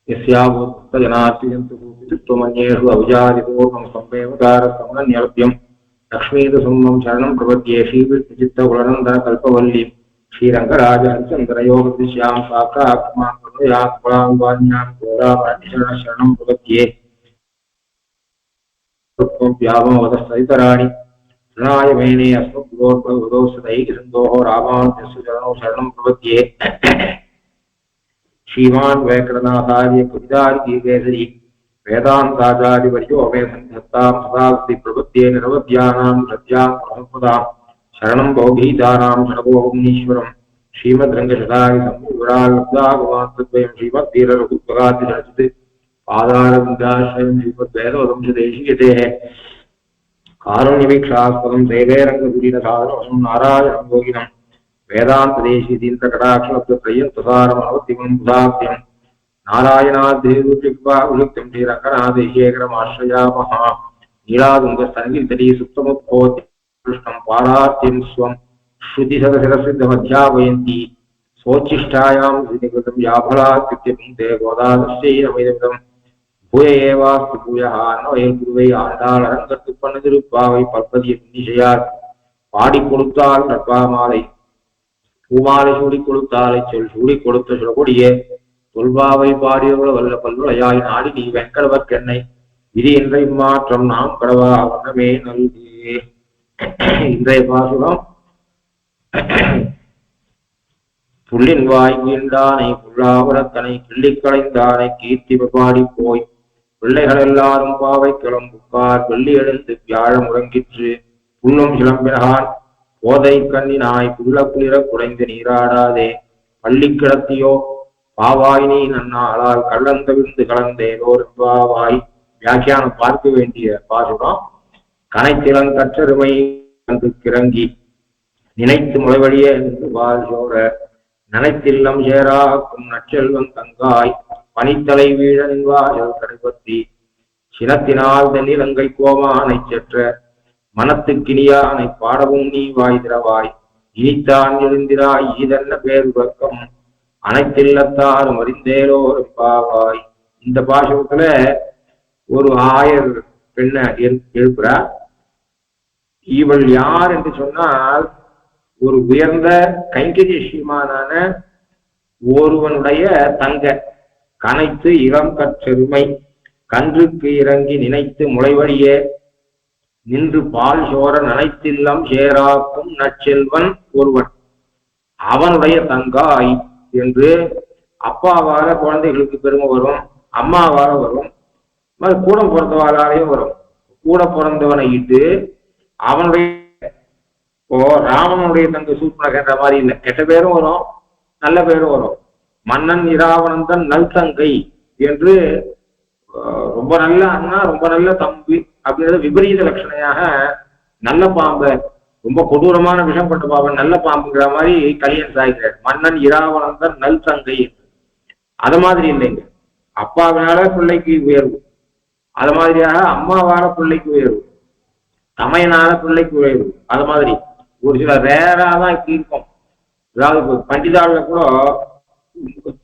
यस्यावोत्तजनात्यजन्तुमन्येषु अविजादिपूर्णं संवेवकारसमनन्यलभ्यं लक्ष्मीदसुम्मं शरणं प्रपद्ये श्रीविष्णुचित्तकुलनन्दनकल्पवल्लीं श्रीरङ्गराजहरिचन्द्रयोगदिश्यां साक्षात्मां शरणं प्रपद्ये व्यामोदस्तराणि शरणाय मेने अस्मद्गुरोर्भगवतो सदैकसिन्धोः रामानुजस्य चरणौ शरणं प्रपद्ये श्रीमान् वेंकटनाथार्य कवितार्किकेसरी वेदान्ताचार्यवर्यो मे सन्धत्तां सदास्ति प्रपद्ये निरवध्यानां सत्यां परमपदां शरणं भोगीतानां शरणभोगीश्वरं श्रीमद्रङ्गशताय संविवरालब्धागमान्तद्वयं श्रीमद्वीररघुत्वगादिरचित् पादारविन्दाश्रयं श्रीमद्वेदवंशदेशिकेतेः कारुण्यवीक्षास्पदं देवेरङ्गधुरीनसारवशं नारायणं योगिनं वेदान्तदेशीदीन्द्रकटाक्षलब्धत्रयन्तसारमनवद्दिवं बुधाब्द्यं नारायणाद्रिकृपावृत्तिं श्रीरङ्गनाथेशेखरमाश्रयामः नीलादुङ्गस्तनगिरितटी सुप्तमुद्भोत्य कृष्णं पारार्त्यं स्वं श्रुतिशतशिरसिद्धमध्यापयन्ती सोच्छिष्टायां श्रीनिकृतं याफलात्कृत्यपुङ्क्ते गोदादस्यै नमैदमिदं भूय एवास्तु भूयः अन्नवयल्குருவை ஆண்டாள் அரங்கத்து பண்ணதிருப்பாவை பற்பதிய புண்ணிசையார் பாடி கொடுத்தால் நற்பாமாலை பூமாலை சூடி கொடுத்தாலை சொல் சூடி கொடுத்த சுடகொடியே தொல்பாவை பாடியவள வல்ல பல்வளையாய் நாடி நீ வெங்கடவர்க்கென்னை விதி என்ற இம்மாற்றம் நாம் கடவா வண்ணமே நல்கே. இன்றைய பாசுரம் புள்ளின் வாய் வீண்டானை புல்லாவரத்தனை கிள்ளிக் களைந்தானை கீர்த்தி பாடி போய் பிள்ளைகள் எல்லாரும் பாவை கிளம்புக்கார் வெள்ளி எழுந்து வியாழ முழங்கிற்று புல்லும் சிலம்பினான் போதை கண்ணினாய் புள்ள குளிர குறைந்து நீராடாதே பள்ளி கிடத்தியோ பாவாய் நீ நன்னாளால் கள்ளந்தவிழ்ந்து கலந்தேனோர் பாவாய். வியாக்கியானம் பார்க்க வேண்டிய பாசுரம். கனைத்திலங்கற்றருமை அங்கு கிறங்கி நினைத்து முளைவழிய என்று வாழ் சோர நனைத்தில்லம் சேராக்கும் நற்செல்வன் தங்காய் பனித்தலை வீழ நின்வாசல் கடைபற்றி சினத்தினால் தென்னிலங்கை கோமானை செற்ற மனத்துக்கினியானை பாடவும் நீ வாய் திறவாய் இனித்தான் எழுந்திராய் இதென்ன பேரு பக்கம் அனைத்தில்லத்தாரும் அறிந்தேலோர் பாவாய். இந்த பாசுரத்துல ஒரு ஆயர் பெண்ண எழுப்புறார். இவள் யார் என்று சொன்னால் ஒரு உயர்ந்த கைங்கரிய ஸ்ரீமானான ஒருவனுடைய தங்க. கனைத்து இளம் கற்றெருமை கன்றுக்கு இறங்கி நினைத்து முளைவழியே நின்று பால் சோர நனைத்தில்லம் சேராக்கும் நற்செல்வன் ஒருவன் அவனுடைய தங்காய் என்று. அப்பாவால குழந்தைகளுக்கு பெருமை வரும், அம்மாவால வரும், கூட பிறந்தவாளாலையும் வரும். கூட பிறந்தவனை இட்டு அவனுடைய ராமனுடைய தங்க சூர்பனகன்ற மாதிரி இல்லை, கெட்ட பேரும் வரும் நல்ல பேரும் வரும். மன்னன் இராவணந்தன் நல் தங்கை என்று ரொம்ப நல்ல அண்ணா ரொம்ப நல்ல தம்பி அப்படின்றது விபரீத லட்சணையாக நல்ல பாம்பை ரொம்ப கொடூரமான விஷம் பட்ட பாம்பன் நல்ல பாம்புங்கிற மாதிரி கலியன் சாய்க்கிறார். மன்னன் இராவணந்தன் நல் தங்கை என்று. அது மாதிரி இல்லைங்க, அப்பாவினால பிள்ளைக்கு உயர்வு, அது மாதிரியாக அம்மாவால பிள்ளைக்கு உயர்வு, தமையனால பிள்ளைக்கு உயர்வு. அது மாதிரி ஒரு சில ரேராதான் இப்படி இருக்கும். அதாவது பண்டிதாள்ல கூட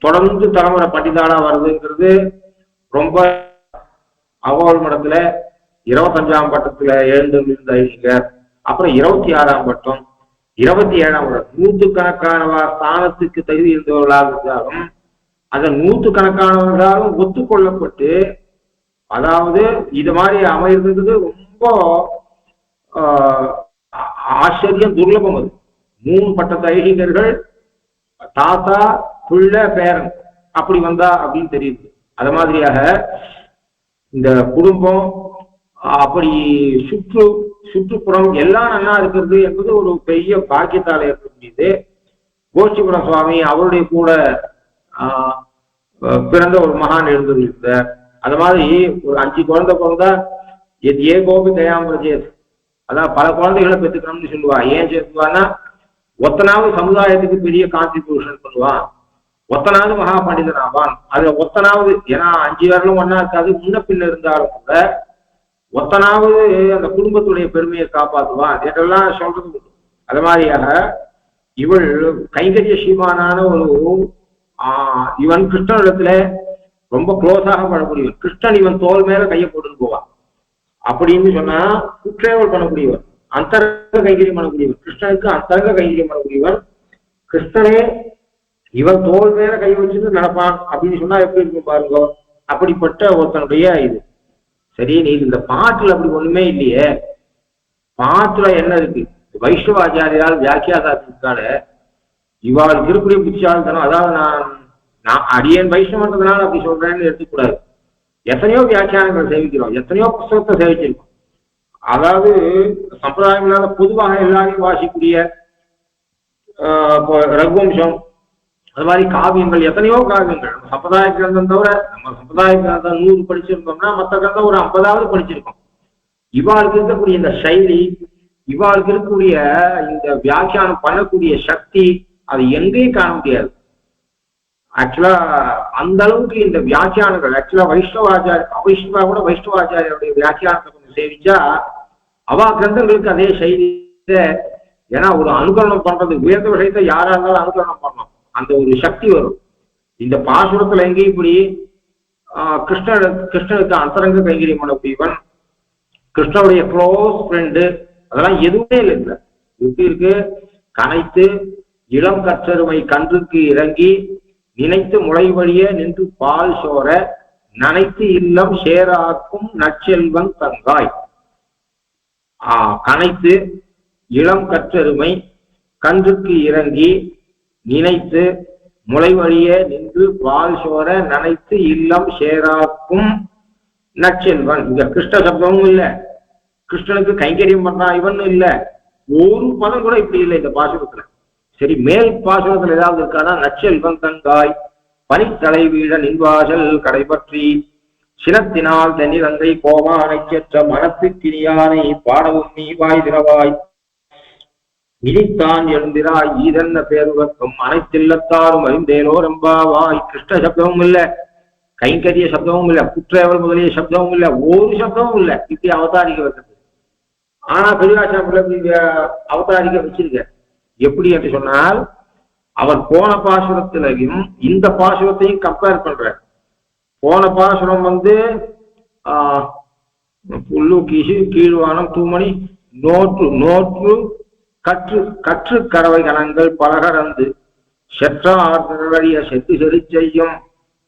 தொடர்ந்து தலைமுறை பண்டிதாளா வருதுங்கிறது ரொம்ப. அகோல் மடத்துல 25ஆம் பட்டத்துல எழுந்திருந்த அப்புறம் 26ஆம் பட்டம் 27ஆம் பட்டம் நூற்றுக்கணக்கானவா ஸ்தானத்துக்கு தகுதி இருந்தவர்களாக இருந்தாலும் அந்த நூற்றுக்கணக்கானவர்களாலும் ஒத்துக்கொள்ளப்பட்டு, அதாவது இது மாதிரி அமைந்தது ரொம்ப ஆச்சரியம், துர்லபம். அது 3 பட்டத்து ஐகிகர்கள் தாத்தா பிள்ளை பேரன் அப்படி வந்தா அப்படின்னு தெரியுது. அது மாதிரியாக இந்த குடும்பம் அப்படி சுற்றுப்புறம் எல்லாம் நல்லா இருக்கிறது என்பது ஒரு பெரிய பாக்கியத்தால ஏற்படுத்தியது. கோஷ்டிபுரம் சுவாமி அவருடைய கூட பிறந்த ஒரு மகான் எழுந்திருந்தார். அது மாதிரி ஒரு 5 குழந்தை பிறந்தா ஏ கோபி தயாமரஜேத், அதான் பல குழந்தைகளை பெற்றுக்கணும்னு சொல்லுவா. ஏன் சேர்த்துவான்னா ஒத்தனாவது சமுதாயத்துக்கு பெரிய கான்ட்ரிபியூஷன் பண்ணுவான், ஒத்தனாவது மகா பண்டிதன் ஆவான். அதுல ஒத்தனாவது, ஏன்னா 5 பேர்களும் ஒன்னா இருக்காது, முன்ன பின்ன இருந்தாலும் கூட ஒத்தனாவது அந்த குடும்பத்துடைய பெருமையை காப்பாற்றுவான் என்றெல்லாம் சொல்றது. அது மாதிரியாக இவள் கைங்கரிய ஸ்ரீமானான ஒரு இவன் கிருஷ்ணனிடத்துல ரொம்ப க்ளோஸாக பண்ணக்கூடியவர். கிருஷ்ணன் இவன் தோல் மேல கையை போட்டுன்னு போவான் அப்படின்னு சொன்னா குற்றேவல் பண்ணக்கூடியவர், அந்தரங்க கைங்கரியம் பண்ணக்கூடியவர், கிருஷ்ணனுக்கு அந்தரங்க கைங்கரியம் பண்ணக்கூடியவர். கிருஷ்ணனே இவன் தோல் மேல கை வச்சுட்டு நடப்பான் அப்படின்னு சொன்னா எப்படி இருக்கும் பாருங்க. அப்படிப்பட்ட ஒருத்தனுடைய இது. சரி, நீ இந்த பாட்டுல அப்படி ஒண்ணுமே இல்லையே, பாட்டுல என்ன இருக்கு? வைஷ்ணவாச்சாரியால் வியாக்கியாதாத்திருக்கால இவாளுக்கு இருக்கக்கூடிய புத்தியாளத்தனம். அதாவது நான் அடியேன் வைஷ்ணவன்றதுனால அப்படி சொல்றேன்னு எடுத்துக்கூடாது. எத்தனையோ வியாக்கியானங்கள் சேவிக்கிறோம், எத்தனையோ புத்தகத்தை சேவிச்சிருக்கோம். அதாவது சம்பிரதாயம் இல்லாத பொதுவாக எல்லாரையும் வாசிக்கூடிய ரகுவம்சம், அது மாதிரி காவியங்கள், எத்தனையோ காவியங்கள். நம்ம சம்பிரதாய கிரந்தம் தவிர நம்ம சம்பிரதாய கிரந்தம் 100 படிச்சிருந்தோம்னா மற்ற கிரந்தம் ஒரு 50ஆவது படிச்சிருக்கோம். இவாளுக்கு இருக்கக்கூடிய இந்த சைலி, இவாளுக்கு இருக்கக்கூடிய இந்த வியாக்கியானம் பண்ணக்கூடிய சக்தி, அது எங்கேயும் காண முடியாது. ஆக்சுவலா அந்த அளவுக்கு இந்த வியாக்கியானங்கள் ஆக்சுவலா வைஷ்ணவா கூட வைஷ்ணவாச்சாரியோடைய வியாக்கியானத்தை கொஞ்சம் சேவிச்சா அவா கிரந்தங்களுக்கு அதே சைலி. ஏன்னா ஒரு அனுகரணம் பண்றது, உயர்ந்த விஷயத்தை யாரா இருந்தாலும் அனுகரணம் பண்ணணும், அந்த ஒரு சக்தி வரும். இந்த பாசுரத்துல எங்கேயும் இப்படி கிருஷ்ணனுக்கு அந்தரங்க கைங்கரியம் பண்ணக்கூடியவன், கிருஷ்ணனுடைய க்ளோஸ் ஃப்ரெண்டு, அதெல்லாம் எதுவுமே இல்லை. எப்படி இருக்கு? கனைத்து இளம் கற்றருமை கன்றுக்கு இறங்கி நினைத்து முளை வழிய நின்று பால் சோர நனைத்து இல்லம் சேராக்கும் நற்செல்வன் தங்காய். கனைத்து இளம் கற்றருமை கன்றுக்கு இறங்கி நினைத்து முளை வழிய நின்று பால் சோர நனைத்து இல்லம் சேராக்கும் நற்செல்வன். இங்க கிருஷ்ண சப்தமும் இல்லை, கிருஷ்ணனுக்கு கைங்கரியம் பண்றா இவன் இல்ல, ஒரு பதம் கூட இப்படி இல்லை இந்த பாசுரத்துல. சரி, மேல் பாசுரத்துல ஏதாவது இருக்கானா? நற்செல்வன் தங்காய் பனித்தலை வீழ நின்வாசல் கடைபற்றி சினத்தினால் தென்னிலங்கை கோமானை செற்ற மனத்துக்கினியானை பாடவும் நீ வாய் திறவாய் இனித்தான் எழுந்திராய் ஈதன்ன பேருவக்கும் அனைத்தில்லத்தாரும் அறிந்தேலோ ரம்பாவாய். கிருஷ்ண சப்தமும் இல்ல, கைங்கரிய சப்தமும் இல்ல, குற்றேவல் முதலிய சப்தமும் இல்ல, ஒரு சப்தமும் இல்ல. இப்படி அவதாரிக்க வைக்கிறது. ஆனா பெரியாச்சாரிய அவதாரிக்க வச்சிருக்க. எப்படி என்று சொன்னால், அவர் போன பாசுரத்திலையும் இந்த பாசுரத்தையும் கம்பேர் பண்ற. போன பாசுரம் புல்லு கீசு கீழ்வானம் தூமணி நோற்று நோற்று கற்று கற்று கறவை கணங்கள் பலகரந்து செற்றாரிய செத்து செறி செய்யும்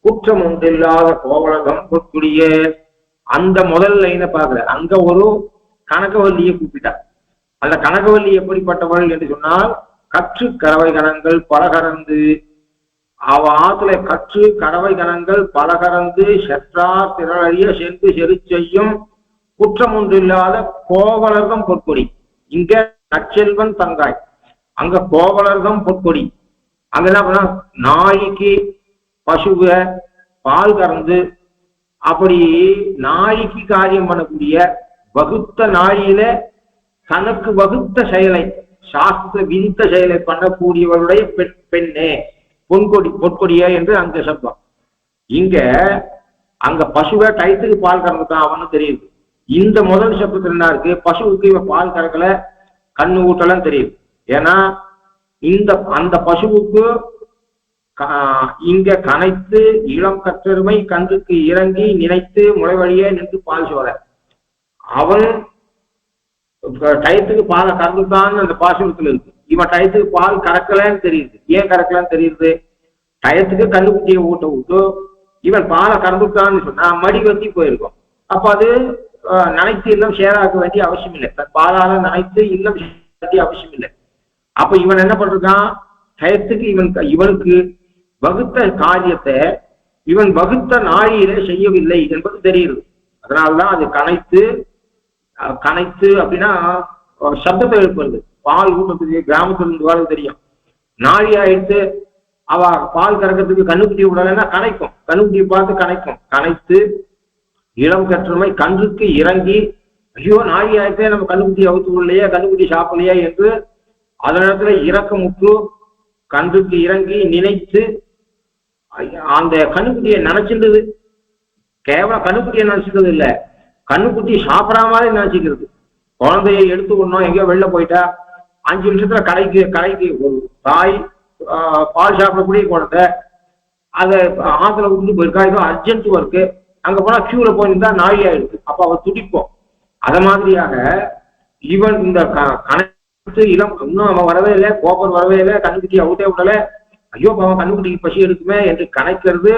குற்றம் ஒன்றில்லாத கோவலகம் பொற்குடியே. அந்த முதல் லைனை பார்க்கல, அங்க ஒரு கனகவல்லியை கூப்பிட்டார். அந்த கனகவல்லி எப்படிப்பட்டவள் என்று சொன்னால், கற்று கறவை கணங்கள் பலகரந்து, அவ ஆத்துல கற்று கறவை கணங்கள் பலகரந்து செற்றார் திரளிய சென்று செறி செய்யும் குற்றம் ஒன்றில்லாத கோவலர்தம் பொற்கொடி. இங்க நற்செல்வன் தங்காய், அங்க கோவலர்தம் பொற்கொடி. அங்க என்ன பண்ண, நாய்க்கு பசுவை பால் கறந்து அப்படி நாய்க்கு காரியம் பண்ணக்கூடிய வகுத்த நாயில தனக்கு வகுத்த செயலை, சாஸ்திர விதித்த செயலை பண்ணக்கூடியவருடைய பெண்ணே பொற்கொடியே என்று அந்த சப்தம். இங்க அங்க பசுவை டயத்துக்கு பால் கறந்துதான் அவனு தெரியுது. இந்த முதல் சப்தத்துல என்ன இருக்கு? பசுவுக்கு இவன் பால் கறக்கல, கண்ணு ஊட்டலாம் தெரியுது. ஏன்னா அந்த பசுவுக்கு இங்க கனைத்து இளம் கற்றருமை கன்றுக்கு இறங்கி நினைத்து முளைவழியே நின்று பால் சோர, அவன் டயத்துக்கு பாலை கறந்துட்டான்னு அந்த பாசுரத்துல இருக்கு. இவன் டயத்துக்கு பால் கறக்கலன்னு தெரியுது. ஏன் கறக்கலன்னு தெரியுது? டயத்துக்கு கண்ணுக்குட்டியை ஊட்ட விட்டு இவன் பாலை கறந்துட்டான்னு சொன்னா மடி வத்தி போயிருக்கும். அப்ப அது நினைத்து இல்லம் ஷேராக்க வேண்டிய அவசியம் இல்லை, தன் பாலால நினைத்து இல்லம் வேண்டிய அவசியம் இல்லை. அப்ப இவன் என்ன பண்றான்? டயத்துக்கு இவனுக்கு வகுத்த காரியத்தை இவன் வகுத்த நாழியில செய்யவில்லை என்பது தெரியுது. அதனால்தான் அது கனைத்து அப்படின்னா சப்தத்தை எழுப்புறது. பால் ஊட்டத்துக்கு கிராமத்துல இருந்து தெரியும். நாழி ஆயிடுத்து அவ பால் கறக்கிறதுக்கு கண்ணுக்குட்டி விடலைன்னா கனைக்கும், கண்ணுக்குட்டியை பார்த்து கனைக்கும். கனைத்து இளம் கற்றுமை கன்றுக்கு இறங்கி, ஐயோ நாழி ஆயிடுத்தே நம்ம கண்ணுக்குட்டி அவுத்து விடலையே, கண்ணுக்குட்டி சாப்பிடலையே என்று அதனிடத்துல இறக்கமுற்று கன்றுக்கு இறங்கி நினைத்து அந்த கண்ணுக்குட்டியை நினைச்சிருந்தது. கேவலம் கண்ணுக்குட்டியை நினைச்சிருந்தது இல்ல, கண்ணுக்குட்டி சாப்பிடாம மாதிரி நினைச்சுக்கிறது. குழந்தையை எடுத்து விடணும், எங்கேயோ வெளில போயிட்டா 5 நிமிஷத்துல கடைக்கு ஒரு தாய் பால் சாப்பிடக்கூடிய குழந்தை அதை ஆத்துல விட்டு போயிருக்கா, ஏதோ அர்ஜென்ட் ஒர்க்கு, அங்க போனா கியூல போயிருந்தா நாழி ஆயிடுது, அப்ப அவ துடிப்போம். அத மாதிரியாக இவன் இந்த கணக்கு இளம் இன்னும் அவன் வரவே இல்லை, கோபர் வரவே இல்லை, கண்ணுக்குட்டி அவுட்டே விடல, ஐயோ அவன் கண்ணுக்குட்டிக்கு பசி எடுக்குமே என்று கணக்கிறது,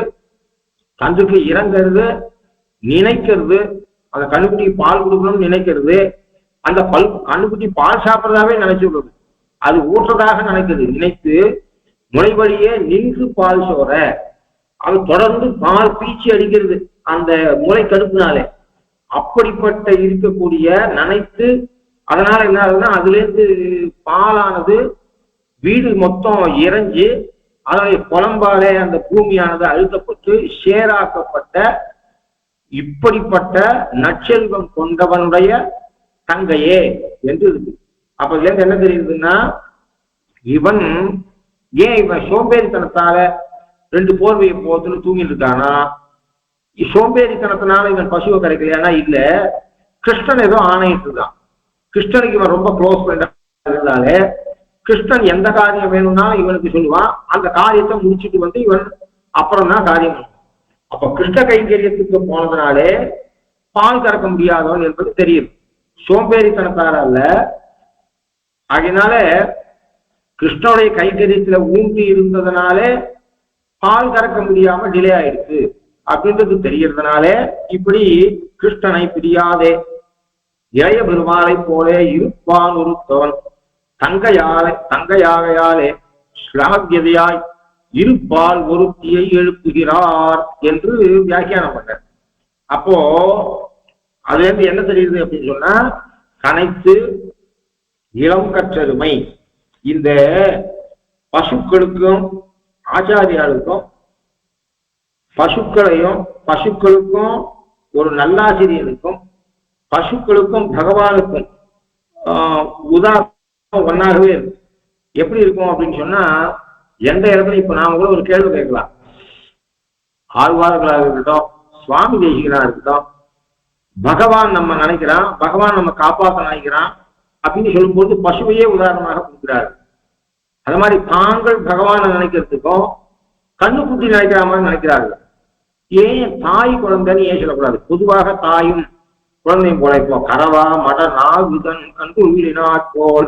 கன்றுக்கு இறங்கிறது, நினைக்கிறது, அந்த கண்ணுக்குட்டிக்கு பால் கொடுக்கணும்னு நினைக்கிறது, அந்த கண்ணுக்குட்டி பால் சாப்பிட்றதாவே நினைச்சு விடுறது, அது ஊற்றதாக நினைக்கிறது, நினைத்து முளைவழியே நின்று பால் சோற அது தொடர்ந்து பால் பீச்சி அடிக்கிறது அந்த முளை கடுப்புனாலே. அப்படிப்பட்ட இருக்கக்கூடிய நினைத்து அதனால என்ன ஆகுதுன்னா அதுல இருந்து பாலானது வீடு மொத்தம் இறைஞ்சு அதனுடைய குழம்பாலே அந்த பூமியானது அழுத்தப்பட்டு சேராக்கப்பட்ட இப்படிப்பட்ட நற்செல்வம் கொண்டவனுடைய தங்கையே என்று இருக்கு. அப்ப இதுல இருந்து என்ன தெரியுதுன்னா, இவன் ஏன் இவன் சோம்பேறித்தனத்தால 2 போர்வையை போத்துல தூங்கிட்டு இருக்கானா, சோம்பேறித்தனத்தினால இவன் பசுவை கிடைக்கலையானா இல்ல, கிருஷ்ணன் ஏதோ ஆணையிட்டு இருக்கான். கிருஷ்ணனுக்கு இவன் ரொம்ப க்ளோஸ் ஃப்ரெண்டா இருந்தாலே கிருஷ்ணன் எந்த காரியம் வேணும்னா இவனுக்கு சொல்லுவான், அந்த காரியத்தை முடிச்சுட்டு வந்து இவன் அப்புறம் தான் காரியம் பண்ணுவான். அப்ப கிருஷ்ண கைங்கரியத்துக்கு போனதுனாலே பால் கறக்க முடியாதவன் என்பது தெரியுது, சோம்பேறித்தனத்தால அல்ல. அதனால கிருஷ்ணனுடைய கைங்கரியத்துல ஊன்றி இருந்ததுனாலே பால் கறக்க முடியாம டிலே ஆயிடுச்சு அப்படின்றது தெரியறதுனால இப்படி கிருஷ்ணனை பிரியாதே இளைய பெருமாளை போலே இருப்பான் ஒருத்தவன் தங்கையாகையாலே ஸ்லாகியதையாய் இருப்பால் ஒருத்தியை எழுப்புகிறார் என்று வியாக்கியானம் பண்ண. அப்போ அதுல இருந்து என்ன தெரியுது அப்படின்னு சொன்னா, கனைத்து இளம் கற்றருமை இந்த பசுக்களுக்கும் ஆச்சாரியாளுக்கும் பசுக்களுக்கும் ஒரு நல்லாசிரியனுக்கும் பசுக்களுக்கும் பகவானுக்கும் உதாரணம் ஒன்னாகவே இருக்கும். எப்படி இருக்கும் அப்படின்னு சொன்னா, எந்த இடத்துல இப்ப நாம கூட ஒரு கேள்வி கேட்கலாம், ஆழ்வார்களாக இருக்கட்டும், சுவாமி தேசிகனா இருக்கட்டும், பகவான் நம்ம நினைக்கிறான், பகவான் நம்ம காப்பாற்ற நினைக்கிறான் அப்படின்னு சொல்லும்போது பசுவையே உதாரணமாக கொடுக்கிறாரு. அது மாதிரி தாங்கள் பகவானை நினைக்கிறதுக்கும் கண்ணுக்குட்டி நினைக்கிற மாதிரி நினைக்கிறார்கள். ஏன் தாய் குழந்தைன்னு ஏன் சொல்லக்கூடாது? பொதுவாக தாயும் குழந்தையும் போல இப்போ கரவா மட நாகுதன் கண்டு உயிரினாற்போல்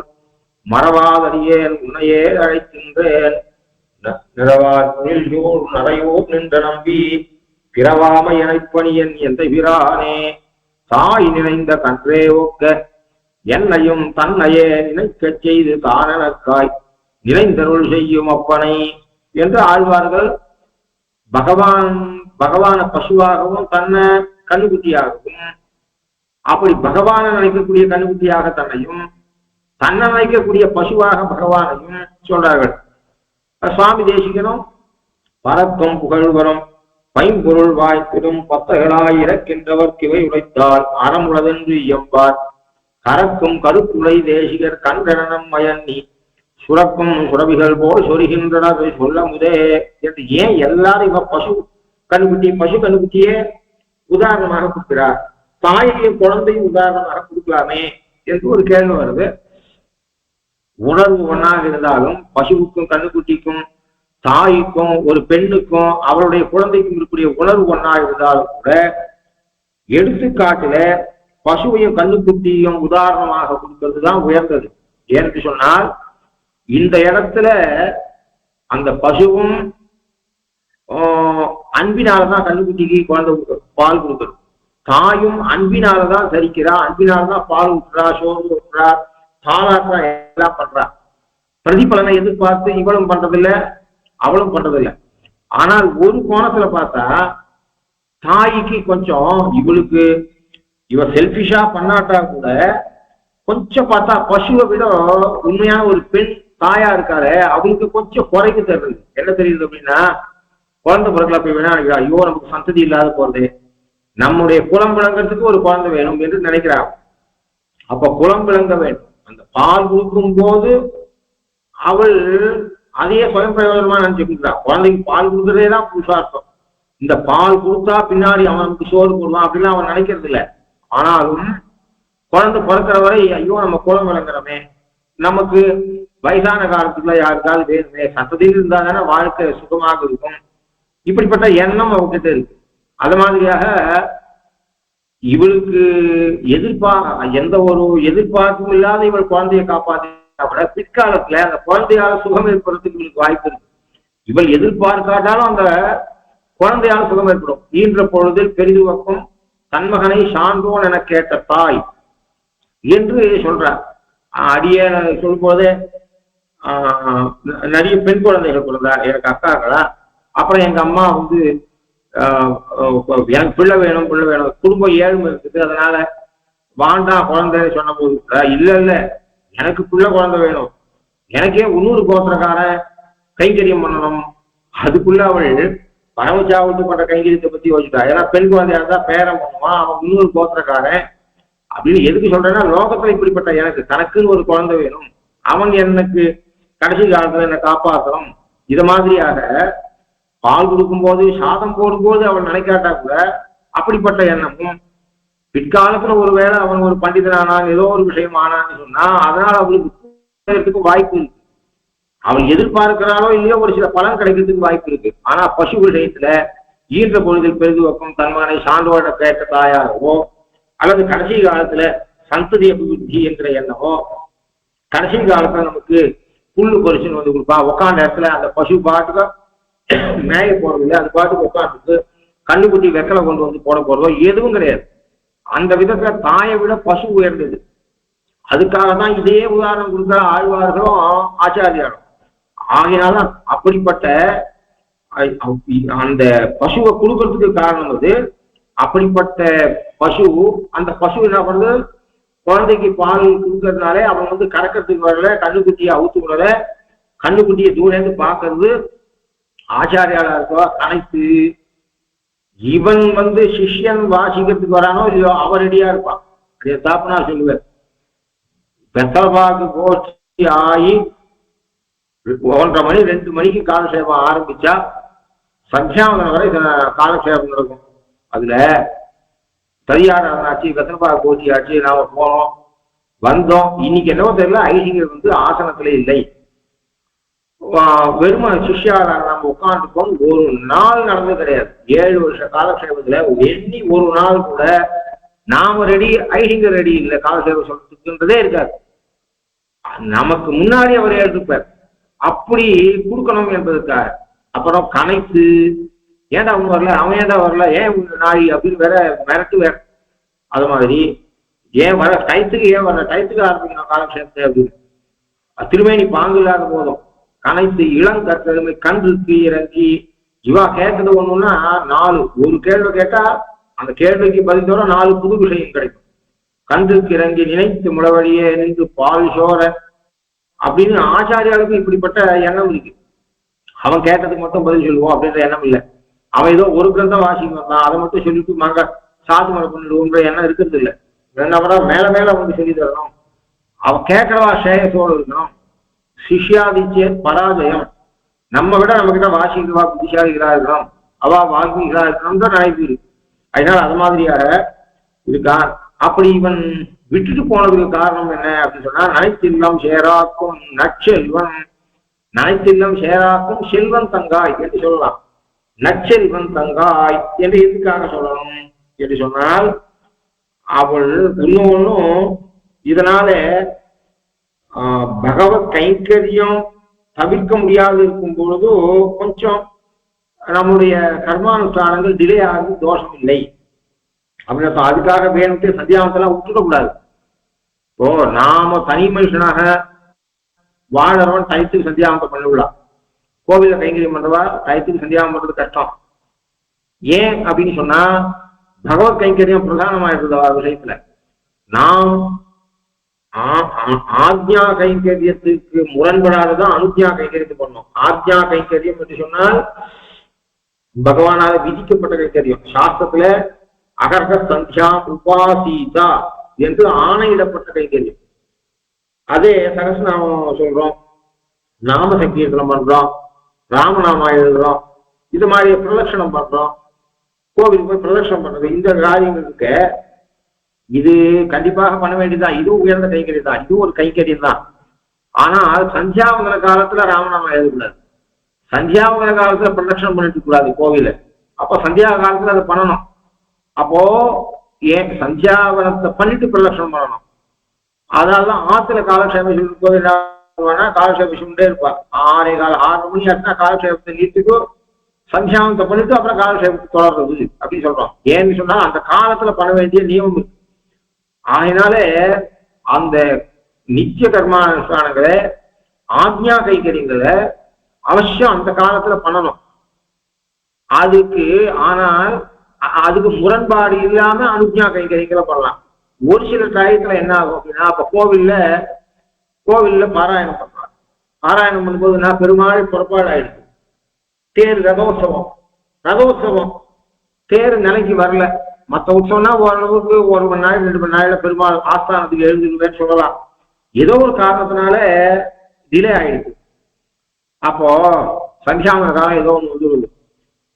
மறவாதறியேன் உன்னையே அழைக்கின்றேன் நரையோர் நின்ற நம்பி பிறவாம எனப்பணியன் எந்த பிரானே தாய் நினைந்த கன்றே ஒக்க என்னையும் தன்னையே நினைக்கச் செய்து தானனக்காய் நினைந்தருள் செய்யும் அப்பனை என்று ஆழ்வார்கள் பகவான பசுவாகவும் தன்னை கண்ணுக்குட்டியாகவும், அப்படி பகவான நினைக்கக்கூடிய கண்ணுக்குட்டியாக தன்னையும் தன்னை நினைக்கக்கூடிய பசுவாக பகவானையும் சொல்றார்கள். சுவாமி தேசிகனும் பரத்தும் புகழ்வரும் பைம்பொருள் வாய்த்திடும் பத்தகளாய் இறக்கின்றவர் கிவை உடைத்தால் அறமுள்ளதென்று இயம்பார் கரக்கும் கருப்புலை தேசிகர் கண்டனம் மயன்னி சுரக்கும் சுரபிகள் போல் சொருகின்றனர் சொல்ல முதே என்று ஏன் எல்லாரும் இவ பசு கண்ணுக்குட்டியே உதாரணமாக கொடுக்கிறார், தாயையும் குழந்தையும் உதாரணமாக கொடுக்கலாமே என்று ஒரு கேள்வி வருது. உணர்வு ஒன்றாக இருந்தாலும் பசுவுக்கும் கண்ணுக்குட்டிக்கும் தாய்க்கும் ஒரு பெண்ணுக்கும் அவருடைய குழந்தைக்கும் இருக்கக்கூடிய உணர்வு ஒன்றாக இருந்தாலும் கூட எடுத்துக்காட்டுல பசுவையும் கண்ணுக்குட்டியும் உதாரணமாக கொடுக்கிறது தான் உயர்ந்தது. ஏன்னு சொன்னால் இந்த இடத்துல அந்த பசுவும் அன்பினாலதான் கண்ணுக்குட்டிக்கு குழந்தை பால் கொடுக்குறது, தாயும் அன்பினாலதான் தரிக்கிறா, அன்பினாலதான் பால் ஊற்றுறா, சோறு ஊற்றுறா, தாளாற்றா, எல்லாம் பண்றா. பிரதிபலனை எதிர்பார்த்து இவளும் பண்றதில்லை அவளும் பண்றதில்லை. ஆனால் ஒரு கோணத்துல பார்த்தா தாய்க்கு கொஞ்சம் இவளுக்கு இவ செல்பிஷா பண்ணாட்டா கூட கொஞ்சம் பார்த்தா பசுவை விட உண்மையான ஒரு பெண் தாயா இருக்காரு அவங்களுக்கு கொஞ்சம் குறைவு தருது. என்ன தெரியுது அப்படின்னா, குழந்தை பிறக்கல போய் வேணா நினைக்கிறா, ஐயோ நமக்கு சந்ததி இல்லாத போறது, நம்முடைய குலம் விளங்குறதுக்கு ஒரு குழந்தை வேணும் என்று நினைக்கிறான். அப்ப குலம் விளங்க வேண்டும். அந்த பால் கொடுக்கும் போது அவள் அதையே சுயம் பிரயோஜனமா நினைச்சுக்கிறா. குழந்தைக்கு பால் கொடுக்கறதே தான் புருஷார்த்தம். இந்த பால் கொடுத்தா பின்னாடி அவனுக்கு சோறு போடுவான் அப்படிலாம் அவன் நினைக்கிறது இல்லை. ஆனாலும் குழந்தை பிறக்கிற வரை ஐயோ நம்ம குலம் விளங்குறோமே, நமக்கு வயசான காலத்துல யாருக்காவது வேணுமே, சந்ததியில் இருந்தா தானே வாழ்க்கை சுகமாக இருக்கும், இப்படிப்பட்ட எண்ணம் அவர்கிட்ட இருக்கு. அது மாதிரியாக இவளுக்கு எந்த ஒரு எதிர்பார்ப்பும் இல்லாத இவள் குழந்தையை காப்பாற்றினா கூட பிற்காலத்துல அந்த குழந்தையால சுகம் ஏற்படுறதுக்கு இவளுக்கு வாய்ப்பு இருக்கு. இவள் எதிர்பார்க்காட்டாலும் அந்த குழந்தையால் சுகம் ஏற்படும். ஈன்ற பொழுதில் பெரிதுவக்கும் தன்மகனை சான்றோன் என கேட்ட தாய் என்று சொல்றார். அடிய சொல்லும் போதே நிறைய பெண் குழந்தைகள் பிறந்தா எனக்கு அக்காக்களா. அப்புறம் எங்க அம்மா வந்து எனக்கு பிள்ளை வேணும் குடும்பம் ஏழ்மை இருக்குது, அதனால வாண்டாம் குழந்தைன்னு சொன்ன போது இல்ல இல்ல எனக்கு பிள்ளை குழந்தை வேணும், எனக்கே இன்னொரு கோத்திரக்காரன் கைங்கரியம் பண்ணணும். அதுக்குள்ள அவள் பரமச்சாவுக்கு பண்ற கைங்கரியத்தை பத்தி யோசிச்சா. ஏன்னா பெண் குழந்தையா இருந்தா பேரம் பண்ணுவான், அவன் இன்னொரு கோத்திரக்காரன் அப்படின்னு எதுக்கு சொல்றேன்னா, லோகத்துல இப்படிப்பட்ட எனக்கு தனக்குன்னு ஒரு குழந்தை வேணும், அவன் எனக்கு கடைசி காலத்துல என்னை காப்பாற்றணும். இது மாதிரியாக பால் கொடுக்கும் போது சாதம் போடும்போது அவன் நினைக்காட்டா கூட அப்படிப்பட்ட எண்ணமும் பிற்காலத்துல ஒருவேளை அவன் ஒரு பண்டிதனானான் ஏதோ ஒரு விஷயம் ஆனான்னு சொன்னா அதனால அவளுக்கு வாய்ப்பு இருக்கு. அவன் எதிர்பார்க்கிறானோ இல்லையோ ஒரு சில பலன் கிடைக்கிறதுக்கு வாய்ப்பு இருக்கு. ஆனா பசு விஷயத்துல ஈன்ற பொழுதில் பெரிதுவக்கும் தன்மகனை சான்றோட கேட்ட தாயாகவோ அல்லது கடைசி காலத்துல சந்ததி அபிவிருத்தி என்கிற எண்ணமோ, கடைசி காலத்துல நமக்கு புல்லு பொரிச்சுன்னு வந்து கொடுப்பா, உட்காந்த இடத்துல அந்த பசு பாட்டுக்கு மேய போறதில்லை, அது பாட்டுக்கு உட்காந்துட்டு கண்ணுக்குட்டி வெக்கலை கொண்டு வந்து போட போறதோ எதுவும் கிடையாது. அந்த விதத்துல தாயை விட பசு உயர்ந்தது. அதுக்காக தான் இதே உதாரணம் கொடுக்குற ஆழ்வார்களும் ஆச்சாரியாரும். ஆகையினால்தான் அப்படிப்பட்ட அந்த பசுவை கொடுக்கறதுக்கு காரணம் அது. அப்படிப்பட்ட பசு, அந்த பசு என்ன பண்ணுது, குழந்தைக்கு பால் கொடுக்கறதுனாலே அவன் வந்து கறக்கிறதுக்கு வரல, கண்ணுக்குட்டியை அவுத்து விடல, கண்ணுக்குட்டியை தூரந்து பார்க்கறது ஆச்சாரியாளா இருக்கோ அனைத்து. இவன் வந்து சிஷ்யன் வாசிக்கிறதுக்கு வரானோ இல்லையோ அவன் ரெடியா இருப்பான். அதே தாப்புனா சொல்லுவேன், பெத்தலபாக்கு கோஷ்டி ஆகி 1:30 மணி 2 மணிக்கு காலக்ஷேபம் ஆரம்பிச்சா சந்தியாவதனம் வரை காலக்ஷேபம் நடக்கும். அதுல சரியான ஆச்சு, பெத்தலபாக்கு கோஷ்டி ஆச்சு, நாம போனோம் வந்தோம். இன்னைக்கு என்னவோ தெரியல, ஐசிங்கர் வந்து ஆசனத்துல இல்லை, வெறும சிஷ்யால நம்ம உட்காந்துக்கோம். ஒரு நாள் நடந்தது கிடையாது. 7 வருஷ காலக்ஷேபத்துல எண்ணி ஒரு நாள் கூட நாம ரெடி ஐசிங்கர் ரெடி இல்லை காலக்ஷேபம் சொல்றதுக்குன்றதே இருக்காது. நமக்கு முன்னாடி அவர் எழுதிப்பார், அப்படி கொடுக்கணும் என்பதற்காக. அப்புறம் கனைத்து ஏன்டா அவன் வரல, அவன் ஏன்டா வரல, ஏன் நாய் அப்படின்னு வேற மிரட்டு வேற. அது மாதிரி ஏன் வர டயத்துக்கு, ஏன் வர டயத்துக்கு ஆரம்பிக்கணும் காலக்ஷேபத்தை அப்படின்னு. திருமேனி பாங்கு இல்லாத போதும் கனைத்து இளங்கற்கருமை கன்றுக்கு இறங்கி இவா கேட்கறது ஒண்ணுன்னா 4 ஒரு கேள்வி கேட்டா அந்த கேள்விக்கு பதில் தவிர 4 புது விஷயம் கிடைக்கும். கன்றுக்கு இறங்கி நினைத்து முளவழியே நின்று பால் சோர அப்படின்னு ஆச்சாரியாளுக்கு இப்படிப்பட்ட எண்ணம் இருக்கு. அவன் கேட்டதுக்கு மட்டும் பதில் சொல்லுவோம் அப்படின்ற எண்ணம் இல்லை. அவன் ஏதோ ஒரு கிரந்தம் வாசிக்க வந்தான், அதை மட்டும் சொல்லிட்டு மங்க சாது மலை பண்ணிடுவோன்ற எண்ணம் இருக்கிறது இல்லை. என்ன மேல மேல வந்து சொல்லி தரணும். அவன் கேட்கறவா சேயசோடு இருக்கணும். சிஷ்யாதிச்சே பராஜயம், நம்ம விட நம்ம கிட்ட வாசிக்கிறவா புத்திசாலிகளா இருக்கணும், அவா வால்மீகளா இருக்கணும் தான் நினைப்பு. அதனால அது மாதிரியாக இருக்கா. அப்படி இவன் விட்டுட்டு போனதுக்கு காரணம் என்ன அப்படின்னு சொன்னா, நனைத்தில்லம் சேராக்கும் நற்செல்வன், நனைத்தில்லம் சேராக்கும் செல்வன் தங்காய் என்று சொல்லலாம். நற்செல்வன் தங்காய் என்று எதுக்காக சொல்லணும் என்று சொன்னால், அவள் இன்னொன்னும் இதனால பகவத் கைங்கரியம் தவிர்க்க முடியாது இருக்கும் பொழுது கொஞ்சம் நம்முடைய கர்மானுஷ்டானங்கள் டிலே ஆகுது, தோஷம் இல்லை அப்படின்னு. அதுக்காக வேணும்ட்டு சந்தியாவத்தெல்லாம் விட்டுடக்கூடாது. இப்போ நாம தனி மனுஷனாக வாழறவன் டயத்துக்கு சந்தியாவந்தம் பண்ணிவிடலாம். கோவில கைங்கரியம் பண்றவா டயத்துக்கு சந்தியாவந்தம் பண்றது கஷ்டம். ஏன் அப்படின்னு சொன்னா, பகவத் கைங்கரியம் பிரதானமாயிருந்தவா விஷயத்துல நாம் ஆக்ஞா கைங்கரியத்துக்கு முரண்படாததான் அனுஜ்ஞா கைங்கரியத்தை பண்ணோம். ஆக்ஞா கைங்கரியம் என்று சொன்னால் பகவானால விதிக்கப்பட்ட கைங்கரியம். சாஸ்திரத்துல அகர்க சந்தியா உபாசீதா என்று ஆணையிடப்பட்ட கைங்கரியம். அதே சகஸ்ரநாமம் சொல்றோம், நாம சங்கீர்த்தனம் பண்றோம், ராமநாமா எழுதுறோம், இது மாதிரி பிரதட்சணம் பண்றோம், கோவிலுக்கு போய் பிரதட்சணம் பண்றது, இந்த காரியங்களுக்கு இது கண்டிப்பாக பண்ண வேண்டியதுதான். இதுவும் உயர்ந்த கைங்கரியம் தான், இதுவும் ஒரு கைங்கரியம் தான். ஆனால் சந்தியாவந்தன காலத்துல ராமநாமா எழுதக்கூடாது. சந்தியாவன காலத்துல பிரதட்சணம் பண்ணிட்டு கூடாது கோவில. அப்ப சந்தியா காலத்துல அதை பண்ணணும். அப்போ ஏன் சந்தியாவனத்தை பண்ணிட்டு பிரதட்சணம் பண்ணணும். அதனாலதான் ஆத்துல காலக்ஷேபம் சொல்லும் போது என்ன காலக்ஷேபம் சொல்லிட்டே இருப்பா. 6 மணி ஆச்சுன்னா காலக்ஷேபத்தை நிறுத்திட்டு சந்தியாவனத்தை பண்ணிட்டு அப்புறம் காலக்ஷேபத்தை தொடர்றது அப்படின்னு சொல்றோம். ஏன்னு சொன்னா அந்த காலத்துல பண்ண வேண்டிய நியமம் இருக்கு. அதனால அந்த நித்திய கர்மானுஷ்டானங்களை ஆக்ஞா கைகரியங்களை அவசியம் அந்த காலத்துல பண்ணணும். ஆனால் அதுக்கு முரண்பாடு இல்லாம அனுஜ்ஞா கைகரியங்களை பண்ணலாம். ஒரு சில டயத்துல என்ன ஆகும் அப்படின்னா, இப்ப கோவில்ல பாராயணம் பண்றாங்க. பாராயணம் பண்ணும்போதுன்னா பெருமாள் புறப்பாடு ஆயிடுச்சு. தேர் ரதோத்சவம் தேர் நிலைக்கு வரல. மற்ற உற்சவம்னா ஓரளவுக்கு 1 மணி நேரம் 2 மணி நேரம் பெருமாள் ஆஸ்தானத்துக்கு எழுந்துருவேன்னு சொல்லலாம். ஏதோ ஒரு காரணத்தினால டிலே ஆயிடுச்சு. அப்போ சந்தியாவன காலம் ஏதோ ஒன்று வந்துருது.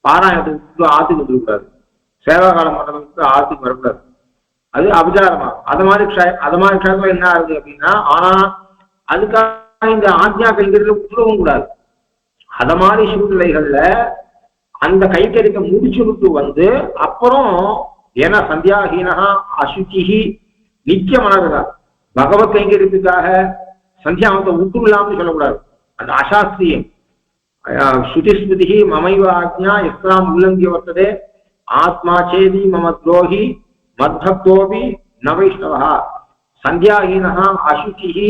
பாராயணத்துக்கு ஆத்துக்கு வந்துடக்கூடாது, சேவா காலம் மண்டலத்துக்கு ஆத்துக்கு வரக்கூடாது. அது அபச்சாரமா. அது மாதிரி விஷயத்துல என்ன ஆகுது அப்படின்னா, ஆனா அதுக்காக இந்த ஆக்ஞா கைங்கரியத்துல விட்டுறவும் கூடாது. அத மாதிரி சூழ்நிலைகள்ல அந்த கைங்கரியத்தை முடிச்சுட்டு வந்து அப்புறம், ஏன்னா சந்தியாஹீனகா அசுச்சிஹி நித்திய மனதா பகவத் கைங்கரியத்துக்காக சந்தியாவனத்தை விட்டு இல்லாமல் சொல்லக்கூடாது. அந்த அசாஸ்திரியம். ஸ்ருதிஸ்மிருதி மமைவ ஆக்ஞா எஸ்லாம் உல்லங்கிய வர்த்ததே ஆத்மா சேதி மம துரோகி மத்பக்தோபி நவைஷ்ணவா சந்தியாஹீனகா அசுச்சிஹி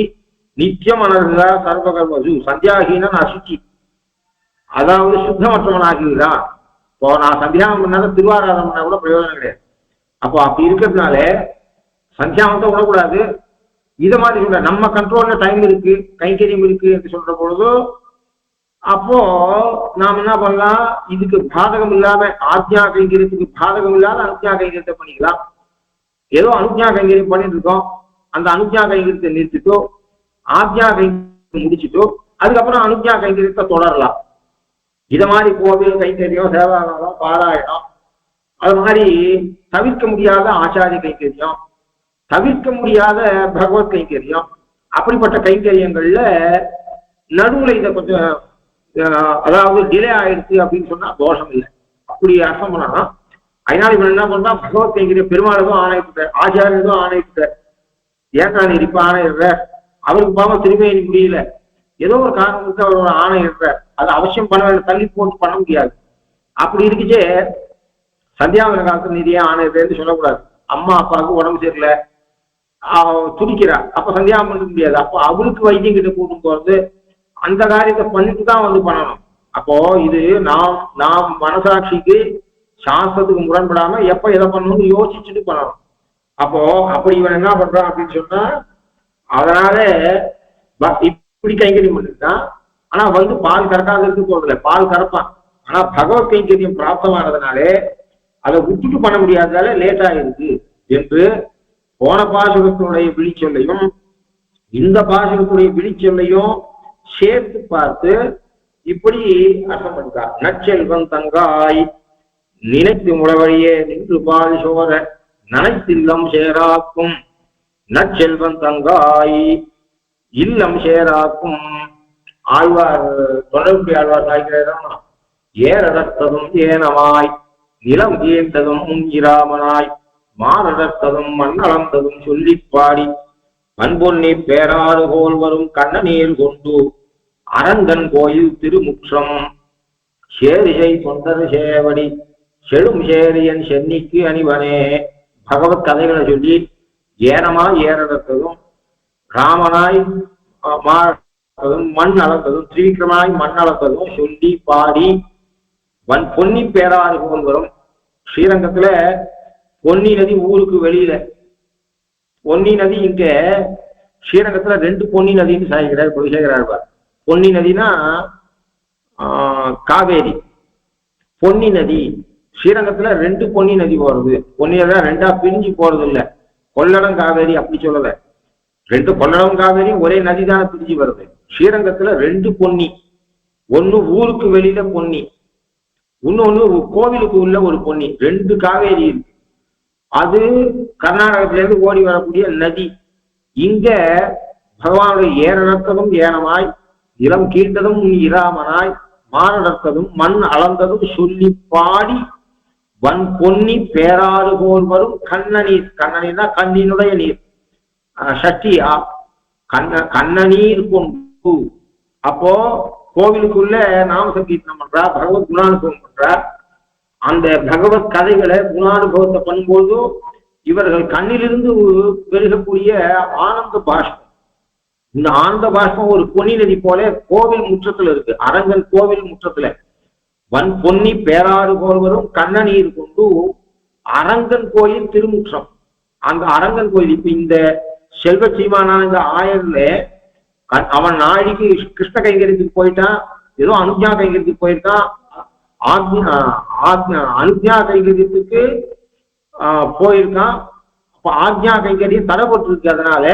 நித்தியம் அனர்ஹா சர்வகர்மசு. சந்தியாஹீனன் அசுச்சி, அதாவது சுத்தமற்றவனாகிறான். இப்போ நான் சந்தியாவனம் பண்ணாத திருவாராதனம் பண்ணா கூட பிரயோஜனம் கிடையாது. அப்போ அப்படி இருக்கிறதுனால சந்தியாவனத்தை விடக்கூடாது. இதை மாதிரி சொல்ற நம்ம கண்ட்ரோல்ல டைம் இருக்கு, கைங்கரியம் இருக்கு என்று சொல்ற பொழுது அப்போ நாம் என்ன பண்ணலாம், இதுக்கு பாதகம் இல்லாம ஆக்ஞா கைங்கரியத்துக்கு பாதகம் இல்லாத அனுஜ்ஞா கைங்கரியத்தை பண்ணிக்கலாம். ஏதோ அனுஜ்ஞா கைங்கரியம் பண்ணிட்டு இருக்கோம், அந்த அனுஜ்ஞா கைங்கரியத்தை நிறுத்திட்டோ ஆக்ஞா கைங்கரியம் முடிச்சுட்டோ அதுக்கப்புறம் அனுஜ்ஞா கைங்கரியத்தை தொடரலாம். இத மாதிரி கோவில் கைங்கரியம், சேவாகாலம், பாராயணம், அது மாதிரி தவிர்க்க முடியாத ஆச்சாரிய கைங்கரியம், தவிர்க்க முடியாத பகவத் கைங்கரியம், அப்படிப்பட்ட கைங்கரியங்கள்ல நடுவுல இதை கொஞ்சம் அதாவது டிலே ஆயிடுச்சு அப்படின்னு சொன்னா தோஷம் இல்லை. அப்படி அர்த்தம் பண்ணலாம். அதனால இவன் என்ன பண்றா, பகவத் கைங்கரியம் பெருமாளுக்கும் ஆணையிட்டார், ஆச்சாரியனுக்கும் ஆணையிட்டார். ஏன்னா நீ இப்ப ஆணையிடுற, அவருக்கு பாவம் திரும்பி முடியல, ஏதோ ஒரு காரணத்துக்கு அவரோட ஆணையிடுற, அதை அவசியம் பண்ண வேண்டிய, தள்ளி போட்டு பண்ண முடியாது. அப்படி இருக்குச்சே சந்தியாவன காலத்துல நீதியே ஆணையிடுறேன்னு சொல்லக்கூடாது. அம்மா அப்பாவுக்கு உடம்பு சரியில்லை, துடிக்கிறா, அப்ப சந்தியாவனம் பண்ண முடியாது. அப்போ அவருக்கு வைத்தியம் கிட்ட கூட்டும் போறது, அந்த காரியத்தை பண்ணிட்டு தான் வந்து பண்ணணும். அப்போ இது நாம் மனசாட்சிக்கு சாஸ்திரத்துக்கு முரண்படாம எப்ப எதை பண்ணணும்னு யோசிச்சுட்டு பண்ணணும். அப்போ அப்படி இவன் என்ன பண்றான் அப்படின்னு சொன்னா, அதனால இப்படி கைங்கரியம் பண்ணிருக்கான். ஆனா வந்து பால் கறக்காத இருக்கு போறதில்ல, பால் கறப்பான். ஆனா பகவத் கைங்கரியம் பிராப்தமானதுனாலே அதை விட்டுட்டு பண்ண முடியாததால லேட் ஆயிருக்கு என்று போன பாசுரத்தினுடைய விழிச்சொல்லையும் இந்த பாசுரத்துடைய விழிச்சொல்லையும் சேர்த்து பார்த்து இப்படி அர்த்தம் பண்ணிருக்கார். நற்செல்வன் தங்காய் நினைத்து முழவழியே நின்று பால் சோர நனைத்தில்லம் சேராக்கும் நற்செல்வன் தங்காய் இல்லம் சேராக்கும். ஆழ்வார் தொடர்பு ஆழ்வார் சாய்கிறாராம், ஏரடத்ததும் ஏனமாய் நிலம் ஏந்ததும் இராமனாய் மாரடத்ததும் மண்ணளந்ததும் சொல்லி பாடி மண்பொன்னி பேராறு போல் வரும் கண்ணநீர் கொண்டு அரங்கன் கோயில் திருமுற்றம் சேரிசை தொண்டர் சேவடி செடும் சேரியன் சென்னிக்கு அணிவனே. பகவத் கதைகளை சொல்லி ஏனமாய் ஏறடத்ததும் ராமனாய் மண் அளந்ததும் திரிவிக்ரமாய் மண் அளந்ததும் சொல்லி பாடி பொன்னி பேராறு போல் வரும். ஸ்ரீரங்கத்துல பொன்னி நதி ஊருக்கு வெளியில, பொன்னி நதி இங்க ஸ்ரீரங்கத்துல 2 பொன்னி நதின்னு சாய்கிறார் குலசேகராழ்வார். பொன்னி நதினா காவேரி, பொன்னி நதி ஸ்ரீரங்கத்துல 2 பொன்னி நதி போறது. பொன்னி நதி 2ஆ பிரிஞ்சு போறது இல்ல, கொள்ளடம் காவேரி அப்படி சொல்லல. 2 கொள்ளடம் காவேரி ஒரே நதி தானே பிரிஞ்சு வருது. ஸ்ரீரங்கத்துல 2 பொன்னி, ஒன்னு ஊருக்கு வெளியில பொன்னி, இன்னொன்னு கோவிலுக்கு உள்ள ஒரு பொன்னி. 2 காவேரி இருக்கு. அது கர்நாடகத்திலிருந்து ஓடி வரக்கூடிய நதி. இங்க பகவானுடைய ஏறத்ததும் ஏனமாய் இளம் கீழ்த்ததும் இராமனாய் மானடர்த்ததும் மண் அளந்ததும் சொல்லி பாடி வன் பொன்னி பேராறு போல் வரும் கண்ணநீர். கண்ணநீர்னா கண்ணினுடைய நீர். சஷ்டியா கண்ணநீர் கொண்டு. அப்போ கோவிலுக்குள்ள நாம சங்கீர்த்தனம் பண்றா, பகவத் குணானுபவம் பண்றா. அந்த பகவத் கதைகளை குணானுபவத்தை பண்ணும்போது இவர்கள் கண்ணிலிருந்து பெருகக்கூடிய ஆனந்த பாஷ்பம். இந்த ஆனந்த பாஷ்பம் ஒரு பொன்னி நதி போல கோவில் முற்றத்துல இருக்கு. அரங்கன் கோவில் முற்றத்துல வன் பொன்னி பேராறு போல் வரும் கண்ணநீர் கொண்டு அரங்கன் கோயில் திருமுற்றம். அந்த அரங்கன் கோயில் இப்ப இந்த செல்வ சீமானான இந்த ஆயர்ல அவன் நாளைக்கு கிருஷ்ண கைங்கரியத்துக்கு போயிட்டான், ஏதோ அனுஜா கைங்கரியத்துக்கு போயிருக்கான். அனுஜா கைங்கரியத்துக்கு போயிருக்கான். அப்ப ஆக்ஞா கைங்கரியம் தடைப்பட்டு இருக்கு. அதனால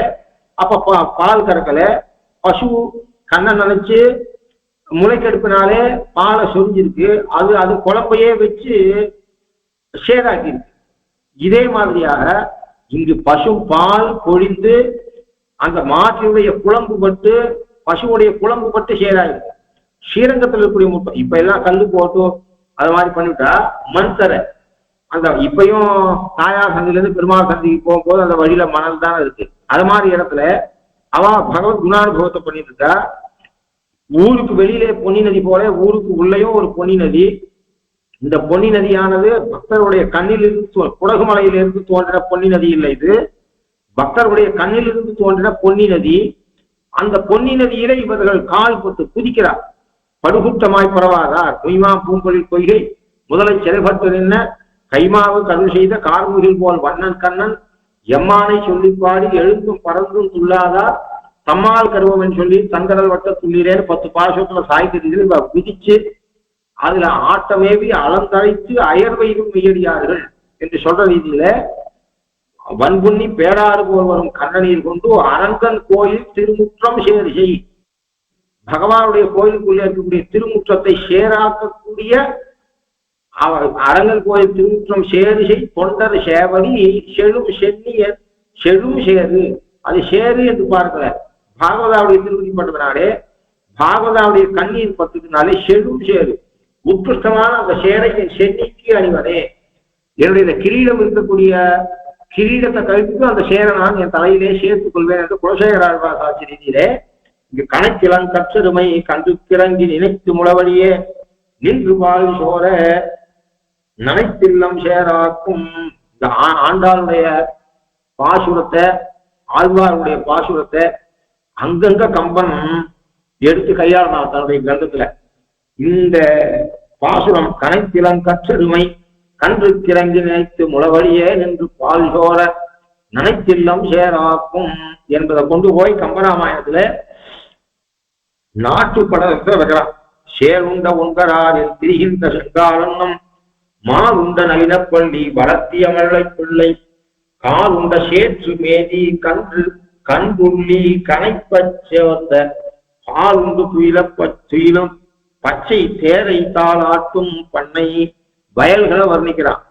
அப்ப பால் கறக்கல, பசு கண்ணை நினைச்சு முளைக்கெடுப்பினாலே பாலை சொரிஞ்சிருக்கு. அது குழம்பையே வச்சு சேராக்கி இருக்கு. இதே மாதிரியாக இங்கு பசு பால் பொழிந்து அந்த மாற்றினுடைய குழம்பு பட்டு பசுவுடைய குழம்பு பட்டு சேராயிருக்கு. ஸ்ரீரங்கத்தில் இருக்கக்கூடிய முட்டம் இப்ப எல்லாம் கல்லு போட்டு அது மாதிரி பண்ணிவிட்டா மண் தர. அந்த இப்பயும் தாயார் சந்தில இருந்து பெருமாள் சந்திக்கு போகும்போது அந்த வழியில மணல் தானே இருக்கு. அது மாதிரி இடத்துல அவ பகவத் குணானுபவத்தை பண்ணிட்டு இருக்கா. ஊருக்கு வெளியிலே பொன்னி நதி போல ஊருக்கு உள்ளேயும் ஒரு பொன்னி நதி. இந்த பொன்னி நதியானது பக்தருடைய கண்ணிலிருந்து குடகுமலையிலிருந்து தோன்றின பொன்னி நதி இல்லை, இது பக்தருடைய கண்ணிலிருந்து தோன்றின பொன்னி நதி. அந்த பொன்னி நதியில இவர்கள் கால் போட்டு குதிக்கிறார். படுகுற்றமாய் பரவாதார் பொய்மா பூங்கொழில் பொய்கை முதலை சிறைப்பட்டு நின்ன கைமாவு கருள் செய்த கார்முகில் போல் வண்ணன் கண்ணன் எம்மானை சொல்லி பாடி எழுந்தும் பறந்தும் துள்ளாதார் தம்மால் கருவம் சொல்லி தங்கடல் வட்ட துள்ளிரேன்னு 10 பாசத்துல சாய்க்கிறீர்கள். குதிச்சு அதுல ஆட்டமேவி அளந்தழைத்து அயர்வையும் மெய்யடியார்கள் என்று சொல்ற ரீதியில வன்புண்ணி பேராறு போல் வரும் கண்ணநீர் கொண்டு அரங்கன் கோயில் திருமுற்றம் சேர் செய். பகவானுடைய கோயிலுக்குள்ளே இருக்கக்கூடிய திருமுற்றத்தை சேராக்கக்கூடிய அரங்கன் கோயில் திருமுற்றம் சேரு செய் தொண்டர் சேவடி செழும் சென்னிய செழும் சேரு. அது சேரு என்று பார்க்கல, பாகவதாவுடைய திருவடி பட்டதுனாலே பாகவதாவுடைய கண்ணீர் பத்துக்குனாலே செழும் சேரு. உத்கிருஷ்டமான அந்த சேரை என் சென்னிக்கு அணிவனே. என்னுடைய கிரீடம் இருக்கக்கூடிய கிரீடத்தை கழித்து அந்த சேரை நான் என் தலையிலே சேர்த்துக் கொள்வேன் என்று குலசேகராழ்வார் சாட்சி ரீதியிலே இங்கு கணக்கிலங் கற்றருமை கண்டு கிறங்கி நினைத்து முளவழியே நின்று பால் சோர நனைத்தில்லம் சேராக்கும். இந்த ஆண்டாளுடைய பாசுரத்தை ஆழ்வாருடைய பாசுரத்தை அங்கங்க கம்பன் எடுத்து கையாளலாம் தன்னுடைய கிரந்தத்துல. இந்த பாசுரம் கனைத்திலங் கற்றருமை கன்று கிறங்கி நினைத்து முளவழியே நின்று பால் சோர நனைத்தில்லம் சேராக்கும் என்பதை கொண்டு போய் கம்பராமாயணத்துல நாட்டு படத்தை வைக்கலாம். சேருண்ட உண்கராரில் திரிகின்ற செங்காலன்னம் மாறுண்ட நளினப்பள்ளி வளர்த்திய மழை பிள்ளை காலுண்ட சேற்று மேதி கன்று கண்புள்ளி கனைப்பச்சேர்ந்த பாலுண்டு துயிலம் பச்சை தேரை தாளாட்டும் பண்ணை வயல்களை வர்ணிக்கிறான்.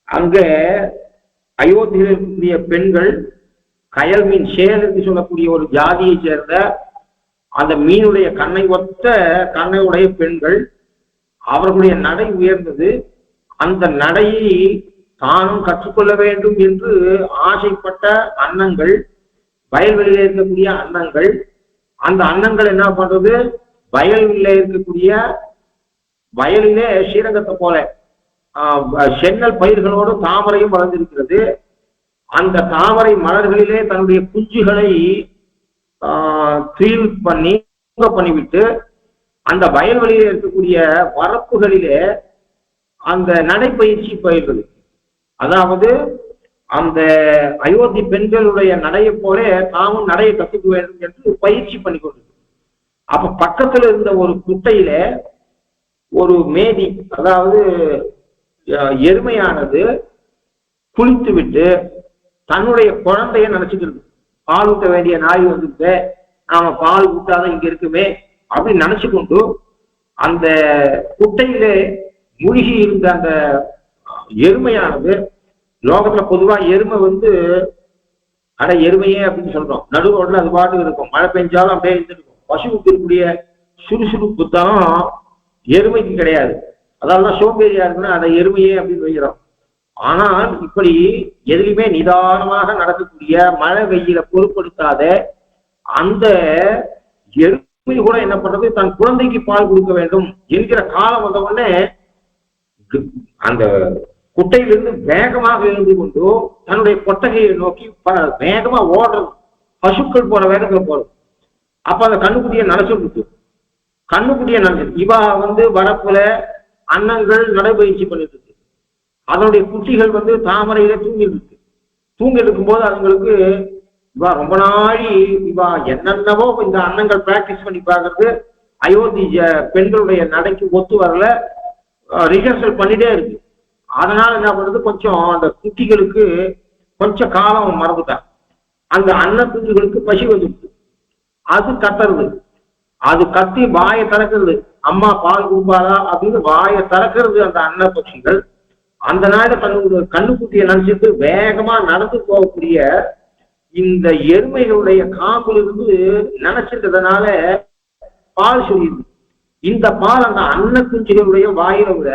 அங்க அயோத்தியில் இருக்கக்கூடிய பெண்கள் கயல் மீன் சேல் என்று சொல்லக்கூடிய ஒரு ஜாதியை சேர்ந்த அந்த மீனுடைய கண்ணை ஒத்த கண்ணையுடைய பெண்கள், அவர்களுடைய நடை உயர்ந்தது. அந்த நடையை தானும் கற்றுக்கொள்ள வேண்டும் என்று ஆசைப்பட்ட அன்னங்கள், வயல்வெளியில இருக்கக்கூடிய அன்னங்கள். அந்த அன்னங்கள் என்ன பண்றது, வயல்வெளியில இருக்கக்கூடிய வயலிலே ஸ்ரீரங்கத்தை போல சென்னல் பயிர்களோடு தாமரையும் வளர்ந்திருக்கிறது. அந்த தாமரை மலர்களிலே தன்னுடைய குஞ்சுகளை பண்ணிவிட்டு அந்த வயல்வெளியில இருக்கக்கூடிய வரப்புகளிலே அந்த நடைப்பயிற்சி பயிர்கள், அதாவது அந்த அயோத்தி பெண்களுடைய நடையை போல தாமும் நடையை கற்றுக்க வேண்டும் என்று பயிற்சி பண்ணி கொண்டிருக்கு. அப்ப பக்கத்துல இருந்த ஒரு குட்டையில ஒரு மேதி, அதாவது எருமையானது குளித்து விட்டு தன்னுடைய குழந்தைய நினைச்சுக்கிறது. பால் ஊட்ட வேண்டிய நாய் வந்துட்டு நாம பால் ஊட்டாதான் இங்க இருக்குமே அப்படின்னு நினைச்சு கொண்டு அந்த குட்டையிலே மூழ்கி இருந்த அந்த எருமையானது, லோகத்துல பொதுவா எருமை எருமையே அப்படின்னு சொல்றோம், நடுவோடுல அது பாட்டு இருக்கும், மழை பெஞ்சாலும் அப்படியே இருந்துருக்கும். பசுவுக்கு இருக்கக்கூடிய சுறுசுறுப்பு தான் எருமைக்கு கிடையாது. அதெல்லாம் சோம்பேறியா இருக்குன்னா அதை எருமையே அப்படின்னு வைக்கிறோம். ஆனால் இப்படி எதுலையுமே நிதானமாக நடக்கக்கூடிய, மழை வெயில பொருட்படுத்தாத அந்த எருமை கூட என்ன பண்றது, தன் குழந்தைக்கு பால் கொடுக்க வேண்டும் என்கிற காலம் வந்த உடனே அந்த குட்டையிலிருந்து வேகமாக எழுந்து கொண்டு தன்னுடைய கொட்டகையை நோக்கி வேகமா ஓடுறது, பசுக்கள் போற வேகத்துல போறது. அப்ப அந்த கண்ணுக்குட்டியை நினைச்சு கண்ணுக்குட்டியை நினைச்சு இவா வரப்புல அன்னங்கள் நடைபயிற்சி பண்ணிட்டு இருக்கு. அதனுடைய குட்டிகள் தாமரையில தூங்கி இருக்கும் போது அதுங்களுக்கு இவா ரொம்ப நாளி இவா என்னென்னவோ இந்த அன்னங்கள் பிராக்டிஸ் பண்ணி பார்க்கறது, அயோத்தி பெண்களுடைய நடைக்கு ஒத்து வரல, ரிஹர்சல் பண்ணிட்டே இருக்கு. அதனால என்ன பண்றது, கொஞ்சம் அந்த குட்டிகளுக்கு கொஞ்சம் காலம் மறந்துட்டான். அந்த அன்ன குஞ்சுகளுக்கு பசி வந்துடுது, அது கத்துறது, அது கத்தி வாயை திறக்கிறது, அம்மா பால் கொடுப்பாரா அப்படின்னு வாயை திறக்கிறது அந்த அன்ன பட்சிகள். அந்த நாள கண்ணுக்குட்டியை நினைச்சிட்டு வேகமா நடந்து போகக்கூடிய இந்த எருமைகளுடைய காம்பிலிருந்து நினைச்சிட்டதுனால பால் சொல்லிடுது. இந்த பால் அந்த அன்ன குஞ்சுகளுடைய வாயில விட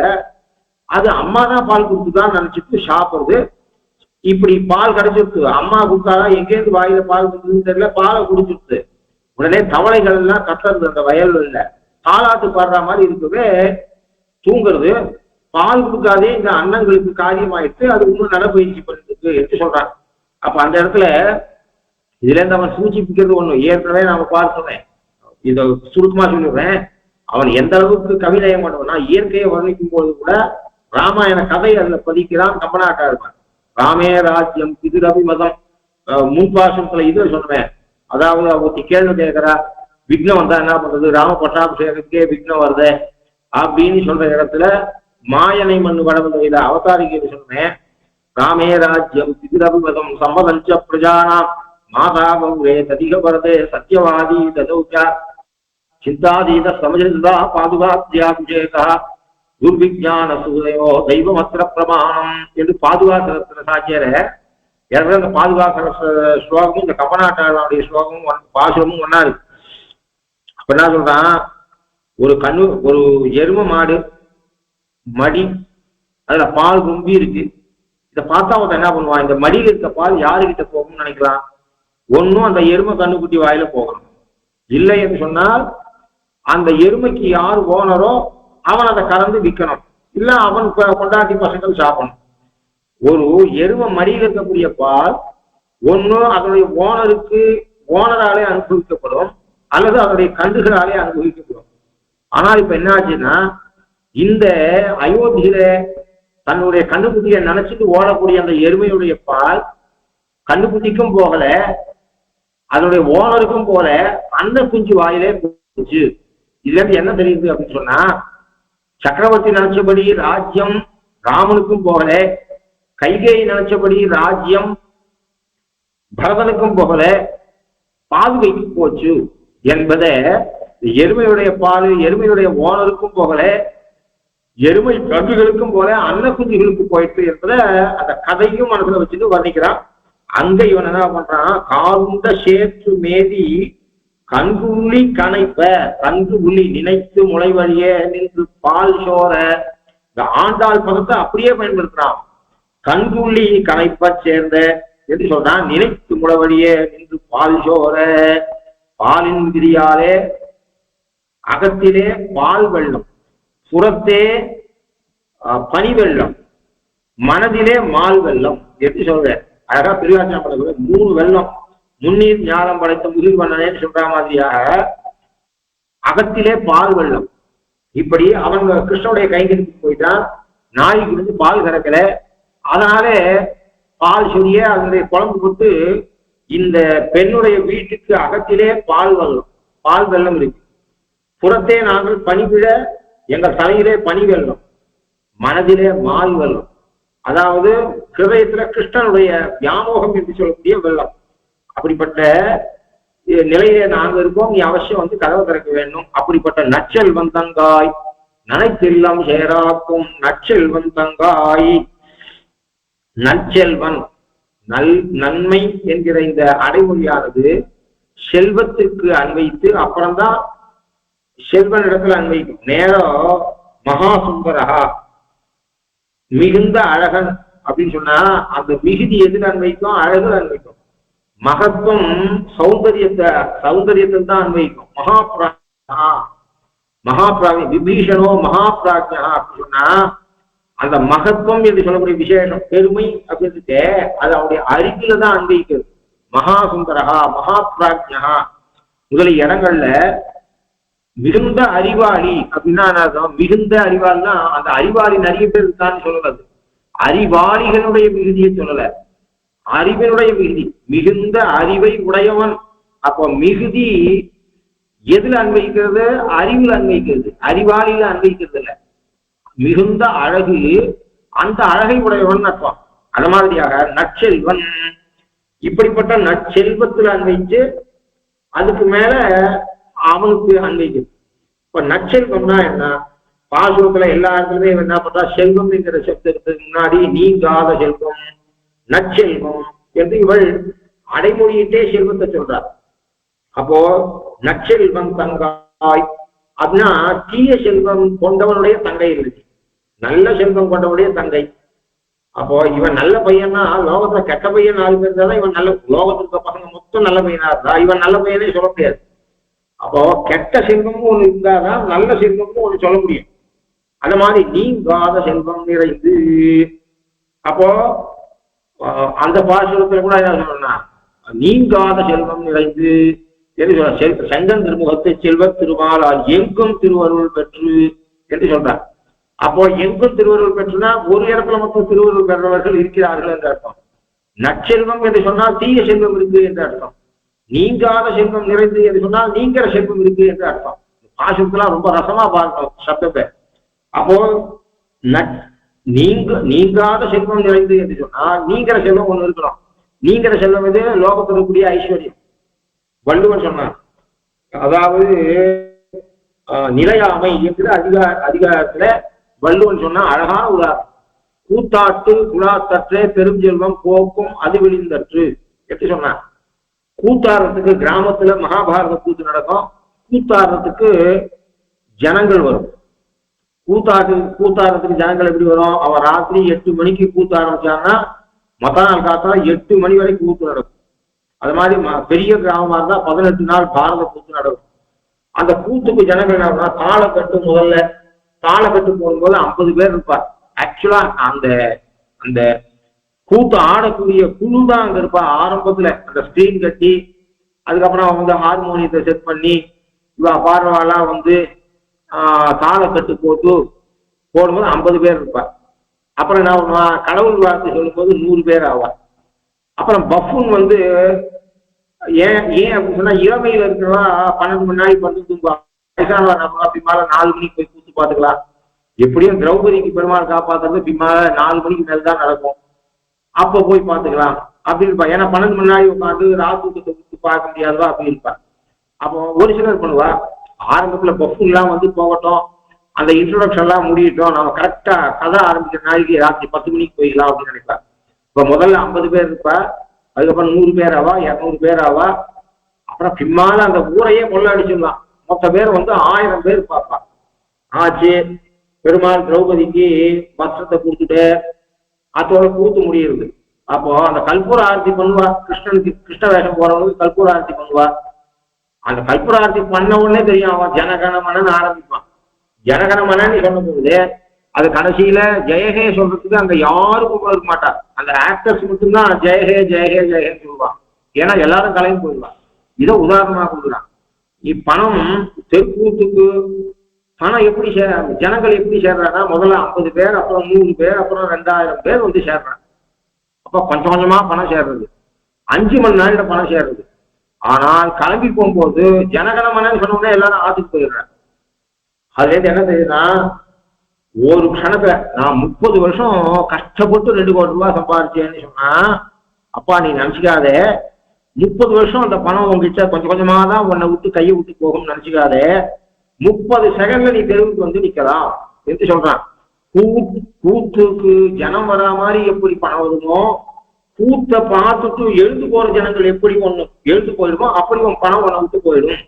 அது அம்மா தான் பால் கொடுத்துதான் நினைச்சிட்டு சாப்பிடுறது. இப்படி பால் கிடைச்சிருச்சு, அம்மா கொடுத்தாதான் எங்கேருந்து வாயில பால் கொடுக்குதுன்னு தெரியல, பாலை குடிச்சிருச்சு. உடனே தவளைகள் எல்லாம் கத்துறது, அந்த வயல்ல தாலாட்டு பாடுற மாதிரி இருக்கவே தூங்குறது. பால் கொடுக்காதே இந்த அன்னங்களுக்கு காரியமாயிட்டு அது இன்னும் நடைபயிற்சி பண்ணிருக்கு என்று சொல்றாங்க. அப்ப அந்த இடத்துல இதுல இருந்து அவன் சூச்சிப்பிக்கிறது ஒண்ணு ஏற்கனவே நாம பார்த்தோமே, இதை சுருக்கமா சொல்லிடுறேன். அவன் எந்த அளவுக்கு கவிநயம் பண்ணுவான்னா, இயற்கையை வர்ணிக்கும் போது கூட ராமாயண கதை அதுல பதிக்கிறான் கம்பநாட்டா இருப்பான். ராமே ராஜ்யம் பிதுரபிமதம் முன்பாசத்துல இதுல சொன்னேன். அதாவது அவங்க கேள்வி கேட்கிறா, விக்னம் வந்தா என்ன பண்றது, ராம பட்டாபிஷேகத்துக்கே விக்னம் வருது அப்படின்னு சொல்ற இடத்துல மாயனை மண்ணு வடவதையில அவதாரிக்கு சொன்னேன். ராமே ராஜ்யம் பிதுரபிமதம் சம்மதஞ்ச பிரஜானாம் மாதா பௌரே ததிக வரதே சத்யவாதி ததௌச்சா சிந்தாதீத சமஜிதா பாதுகாத்யாபிஷேகா துர்விஜான சூதையோ தெய்வமத்திர பிரமாணம் என்று பாதுகாக்கிற சாட்சியர ஏற்கனவே அந்த பாதுகாக்கிற ஸ்லோகமும் இந்த கம்பநாட்டாளுடைய ஸ்லோகமும் பாசுரமும் ஒன்னா இருக்கு. அப்ப என்ன சொல்றான், ஒரு எரும மாடு மடி, அதுல பால் கும்பி இருக்கு. இதை பார்த்தா அவன் என்ன பண்ணுவான், இந்த மடியில் இருக்க பால் யாருக்கிட்ட போகும்னு நினைக்கலாம். ஒன்னும் அந்த எருமை கண்ணுக்குட்டி வாயில போகணும், இல்லை என்று சொன்னால் அந்த எருமைக்கு யார் ஓனரோ அவன் அதை கறந்து விற்கணும், இல்ல அவன் கொண்டாட்டி பசங்கள் சாப்பிடணும். ஒரு எருமை மடியில் இருக்கக்கூடிய பால் ஒன்னு அதனுடைய ஓனராலே அனுபவிக்கப்படும், அல்லது அதனுடைய கன்றுகளாலே அனுபவிக்கப்படும். ஆனால் இப்ப என்ன ஆச்சுன்னா, இந்த அயோத்தியில தன்னுடைய கண்ணுக்குட்டியை நினைச்சிட்டு ஓடக்கூடிய அந்த எருமையுடைய பால் கண்ணுக்குட்டிக்கும் போகல, அதனுடைய ஓனருக்கும் போல அந்த குஞ்சு வாயிலே போச்சு. இதுல இருந்து என்ன தெரியுது அப்படின்னு சொன்னா, சக்கரவர்த்தி நினைச்சபடி ராஜ்யம் ராமனுக்கும் போகல, கைகேயி நினைச்சபடி ராஜ்யம் பரதனுக்கும் போகல, பாதுகைக்கு போச்சு என்பதை எருமையுடைய பால் எருமையுடைய ஓனருக்கும் போகல, எருமை கன்றுகளுக்கும் போல அன்ன குஞ்சுகளுக்கு போயிட்டு என்பதை அந்த கதையும் மனசுல வச்சுட்டு வர்ணிக்கிறான். அங்க இவன் என்ன பண்றான், காந்த சேற்று மேதி கண்குள்ளி கனைப்ப, கன்று உள்ளி நினைத்து முளை வழியே நின்று பால் சோர, இந்த ஆண்டாள் பதத்தை அப்படியே பயன்படுத்துறான். கண்குள்ளி கனைப்ப சேர்ந்த என்று சொல்றான், நினைத்து முளை வழியே நின்று பால் சோர, பாலின் விதியாலே அகத்திலே பால் வெள்ளம், புறத்தே பனி வெள்ளம், மனதிலே மால் வெள்ளம் என்று சொல்ற. அழகா பெரியாச்சா படத்துல 3 வெள்ளம், முன்னீர் ஞானம் படைத்த முகில்வண்ணனேன்னு சொல்ற மாதிரியாக அகத்திலே பால் வெள்ளம். இப்படி அவங்க கிருஷ்ணனுடைய கைகளுக்கு போயிட்டான், நாய்க்கு வந்து பால் கறக்கல, அதனாலே பால் சொல்லிய அதனுடைய குழம்பு கொடுத்து இந்த பெண்ணுடைய வீட்டுக்கு அகத்திலே பால் வெள்ளம் இருக்கு. புறத்தே நாங்கள் பனிவிழ எங்கள் தலையிலே பனி வெள்ளம், மனதிலே மால் வெள்ளம், அதாவது ஹிருதயத்துல கிருஷ்ணனுடைய வியாமோகம் என்று சொல்லக்கூடிய வெள்ளம். அப்படிப்பட்ட நிலையிலே நாங்க இருக்கோம், நீ அவசியம் வந்து கதவை திறக்க வேண்டும். அப்படிப்பட்ட நற்செல்வன் தங்காய் நனைத்தெல்லாம் சேராக்கும் நற்செல்வன் தங்காய். நற்செல்வன் நன்மை என்கிற இந்த அடைமொழியானது செல்வத்திற்கு அன்வைத்து அப்புறம்தான் செல்வன் இடத்துல அன்வைக்கும். நேரம் மகாசுந்தரகா மிகுந்த அழகன் அப்படின்னு சொன்னா அந்த மிகுதி எதுல அன்வைக்கும்? அழகு அன்வைக்கும். மகத்துவம் சௌந்தரியத்தில் தான் அன்வைக்கும். மகாபிராஜ்யா விபீஷணோ மகாபிராஜ்யா அப்படின்னு சொன்னா அந்த மகத்துவம் என்று சொல்லக்கூடிய விசேஷம் பெருமை அப்படின்ட்டு அது அவருடைய அறிவில தான் அன்வைக்கிறது. மகாசுந்தரகா மகாபிராஜ்யா முதலிய இடங்கள்ல மிகுந்த அறிவாளி அப்படின்னா மிகுந்த அறிவாளினா அந்த அறிவாளி நிறைய பேர் இருக்கான்னு சொல்லுறது. அறிவாளிகளுடைய மிகுதியை சொல்லல, அறிவினுடைய மிகுதி. மிகுந்த அறிவை உடையவன். அப்போ மிகுதி எதுல அன்வைக்கிறது? அறிவில் அன்வைக்கிறது, அறிவாளியில அன்வைக்கிறது இல்ல. மிகுந்த அழகு அந்த அழகை உடையவன் அர்த்தம். அந்த மாதிரியாக நற்செல்வன் இப்படிப்பட்ட நற்செல்வத்தில் அன்வைச்சு அதுக்கு மேல அவனுக்கு அன்வைக்குது. இப்ப நற்செல்வம்னா என்ன? பாசுரத்துல எல்லா இடத்துலயுமே என்ன பண்றா? செல்வம்ங்கிற சப்தத்துக்கு முன்னாடி நீங்காத செல்வம், நற்செல்வம் என்று இவள் அடைமொழியிட்டே செல்வத்தை சொல்றார். அப்போ நற்செல்வம் தங்காய் அப்படின்னா தீய செல்வம் கொண்டவனுடைய தங்கை இருந்துச்சு, நல்ல செல்வம் கொண்டவனுடைய தங்கை. அப்போ இவன் நல்ல பையனா, லோகத்துல கெட்ட பையன் 4 பேர் இருந்தாதான் இவன் நல்ல, லோகத்துல இருக்க பசங்க மொத்தம் நல்ல பையனா இருந்தா இவன் நல்ல பையனே சொல்ல முடியாது. அப்போ கெட்ட செல்வமும் ஒண்ணு இருந்தாதான் நல்ல செல்வமும் ஒண்ணு சொல்ல முடியும். அந்த மாதிரி நீங்காத செல்வம் நிறைந்து. அப்போ அந்த பாசுரத்துல கூட என்ன சொல்லணும்னா நீங்காத செல்வம் நிறைந்து என்று சொல்ற. செங்கன் திருமுகத்தை செல்வ திருமாலால் எங்கும் திருவருள் பெற்று என்று சொல்றார். அப்போ எங்கும் திருவருள் பெற்றுனா ஒரு இடத்துல மட்டும் திருவருள் பெற்றவர்கள் இருக்கிறார்கள் என்று அர்த்தம். நற்செல்வம் என்று சொன்னால் தீய செல்வம் இருக்கு என்று அர்த்தம். நீங்காத செல்வம் நிறைந்து என்று சொன்னால் நீங்கிற செல்வம் இருக்கு என்று அர்த்தம். பாசுரத்தெல்லாம் ரொம்ப ரசமா பார்க்கணும் சப்தத்தை. அப்போ நீங்காத செல்வம் நிறைந்து என்று சொன்னால் நீங்கிற செல்வம் ஒண்ணு இருக்கணும். நீங்கிற செல்வம் இது லோகத்திற்குரிய ஐஸ்வர்யம். வள்ளுவர் சொன்னார், அதாவது நிலையாமை என்று அதிகாரத்துல வள்ளுவன் சொன்னா அழகான உதாரணம். கூத்தாட்டு குழாத்தற்றே பெருஞ்செல்வம் போக்கும் அது விழிந்தற்று எப்படி சொன்னார். கூத்தாடுறதுக்கு கிராமத்துல மகாபாரத கூத்து நடக்கும். கூத்தாடுறதுக்கு ஜனங்கள் வரும். கூத்தாடுறதுக்கு ஜனங்கள் எப்படி வரும்? அவன் ராத்திரி 8 மணிக்கு கூத்த ஆரம்பிச்சாங்கன்னா மத்த நாள் காத்தால 8 மணி வரைக்கும் கூத்து நடக்கும். அது மாதிரி பெரிய கிராமமா இருந்தா 18 நாள் பாரத கூத்து நடக்கும். அந்த கூத்துக்கு ஜனங்கள் என்ன, தாளக்கட்டு முதல்ல தாளக்கட்டு போடும்போது 50 பேர் இருப்பார். ஆக்சுவலா அந்த அந்த கூத்து ஆடக்கூடிய குழு தான் அங்க இருப்பா. ஆரம்பத்துல அந்த ஸ்கிரீன் கட்டி அதுக்கப்புறம் வந்து ஹார்மோனியத்தை செட் பண்ணி இவ பார்வாலாம் வந்து தாளக்கட்டு போடும்போது 50 பேர் இருப்பார். அப்புறம் நான் கடவுள் வார்த்தை சொல்லும் போது 100 பேர் ஆவார். அப்புறம் பஃபூன் வந்து ஏன் அப்படின்னு சொன்னா இளமையில இருக்கிறவா 12 மணி நாளைக்கு வந்து தூங்குவாங்க. வயசானவா நம்ம பின்னால 4 மணிக்கு போய் கூத்து பார்த்துக்கலாம். எப்படியும் திரௌபதிக்கு பெருமாள் காப்பாத்துறது பின்னால 4 மணிக்கு மேல் தான் நடக்கும். அப்ப போய் பார்த்துக்கலாம் அப்படின்னு இருப்பா. ஏன்னா 12 மணி நாளைக்கு உட்காந்து ராத்தூக்கத்தை கூத்து பார்க்க முடியாதவா அப்படி இருப்பா. அப்போ ஒரு சிலர் பண்ணுவா, ஆரம்பத்துல பஃபூன் எல்லாம் வந்து போகட்டும், அந்த இன்ட்ரோடக்ஷன் எல்லாம் முடியட்டும், நம்ம கரெக்டா கதை ஆரம்பிக்கிற நாளைக்கு ராத்திரி 10 மணிக்கு போயிடலாம் அப்படின்னு நினைப்பா. இப்ப முதல்ல 50 பேர் இருப்பா, அதுக்கப்புறம் 100 பேர் ஆவா, 200 பேர் ஆவா. அப்புறம் பின்னால அந்த ஊரையே கொள்ள அடிச்சிடலாம். மொத்த பேர் வந்து 1000 பேர் பார்ப்பா. ஆச்சு, பெருமாள் திரௌபதிக்கு வஸ்திரத்தை கொடுத்துட்டு அதோட கூத்து முடியுது. அப்போ அந்த கற்பூர ஆரத்தி பண்ணுவா. கிருஷ்ண வேஷம் போறவங்களுக்கு கற்பூர ஆரத்தி பண்ணுவா. அந்த கற்பூர ஆரத்தி பண்ண உடனே தெரியும் அவன் ஜனகணமனன்னு ஆரம்பிப்பான். ஜனகணமனன்னு சொன்ன போது அது கடைசியில ஜெயஹே சொல்றதுக்கு அங்க யாருக்கும் இருக்க மாட்டார். அந்த ஆக்டர்ஸ் மட்டும்தான் ஜெயஹே ஜெயஹே ஜெயஹேன்னு சொல்லுவான். ஏன்னா எல்லாரும் கலையும் போயிடுவான். இதை உதாரணமா கொடுக்குறான். இப்பணம் தெற்கூத்துக்கு பணம் எப்படி ஜனங்கள் எப்படி சேர்றாங்கன்னா முதல்ல 50 பேர், அப்புறம் 100 பேர், அப்புறம் 2000 பேர் வந்து சேர்றாங்க. அப்ப கொஞ்சம் கொஞ்சமா பணம் சேர்றது. 5 மணி நேரம் பணம் சேர்றது. ஆனால் கிளம்பி போகும்போது ஜனகணமனன்னு சொன்னோம்னா எல்லாரும் ஆத்துக்கு போயிடுறாங்க. அதுல இருந்து என்ன தெரியுதுன்னா, ஒரு க்ஷணத்தை நான் 30 வருஷம் கஷ்டப்பட்டு 2 கோடி ரூபாய் சம்பாதிச்சேன்னு சொன்னா, அப்பா நீ நினைச்சுக்காத, 30 வருஷம் அந்த பணம் உங்ககிட்ட கொஞ்சம் கொஞ்சமா தான் உன்னை விட்டு கையை விட்டு போகும்னு நினைச்சுக்காத, 30 செகண்ட்ல நீ தெருவுக்கு வந்து நிக்கலாம் என்று சொல்றான். கூத்துக்கு ஜனம் வரா மாதிரி எப்படி பணம் வருமோ, கூத்தை பார்த்துட்டு எழுந்து போற ஜனங்கள் எப்படி ஒண்ணு எழுந்து போயிடுமோ அப்படி உன் பணம் உன்னை விட்டு போயிடும்.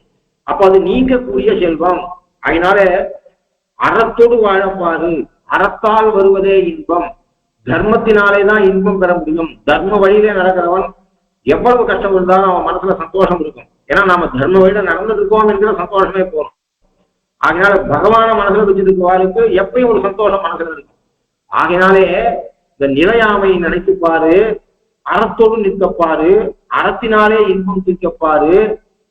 அப்ப அது நீங்கக்கூடிய செல்வம் அதனால அறத்தோடு வாழப்பாரு, அறத்தால் வருவதே இன்பம், தர்மத்தினாலேதான் இன்பம் பெற முடியும். தர்ம வழியிலே நடக்கிறவன் எவ்வளவு கஷ்டம் இருந்தாலும் அவன் மனசுல சந்தோஷம் இருக்கும். ஏன்னா நாம தர்ம வழியில நடந்துட்டு இருக்கோம் என்கிற சந்தோஷமே போறோம். அதனால பகவான மனசுல வச்சிருக்கவாளுக்கு எப்பயும் ஒரு சந்தோஷம் மனசுல இருக்கும். ஆகையினாலே இந்த நிலையாமை நினைத்துப்பாரு, அறத்தோடு நிற்கப்பாரு, அறத்தினாலே இன்பம் தூக்கப்பாரு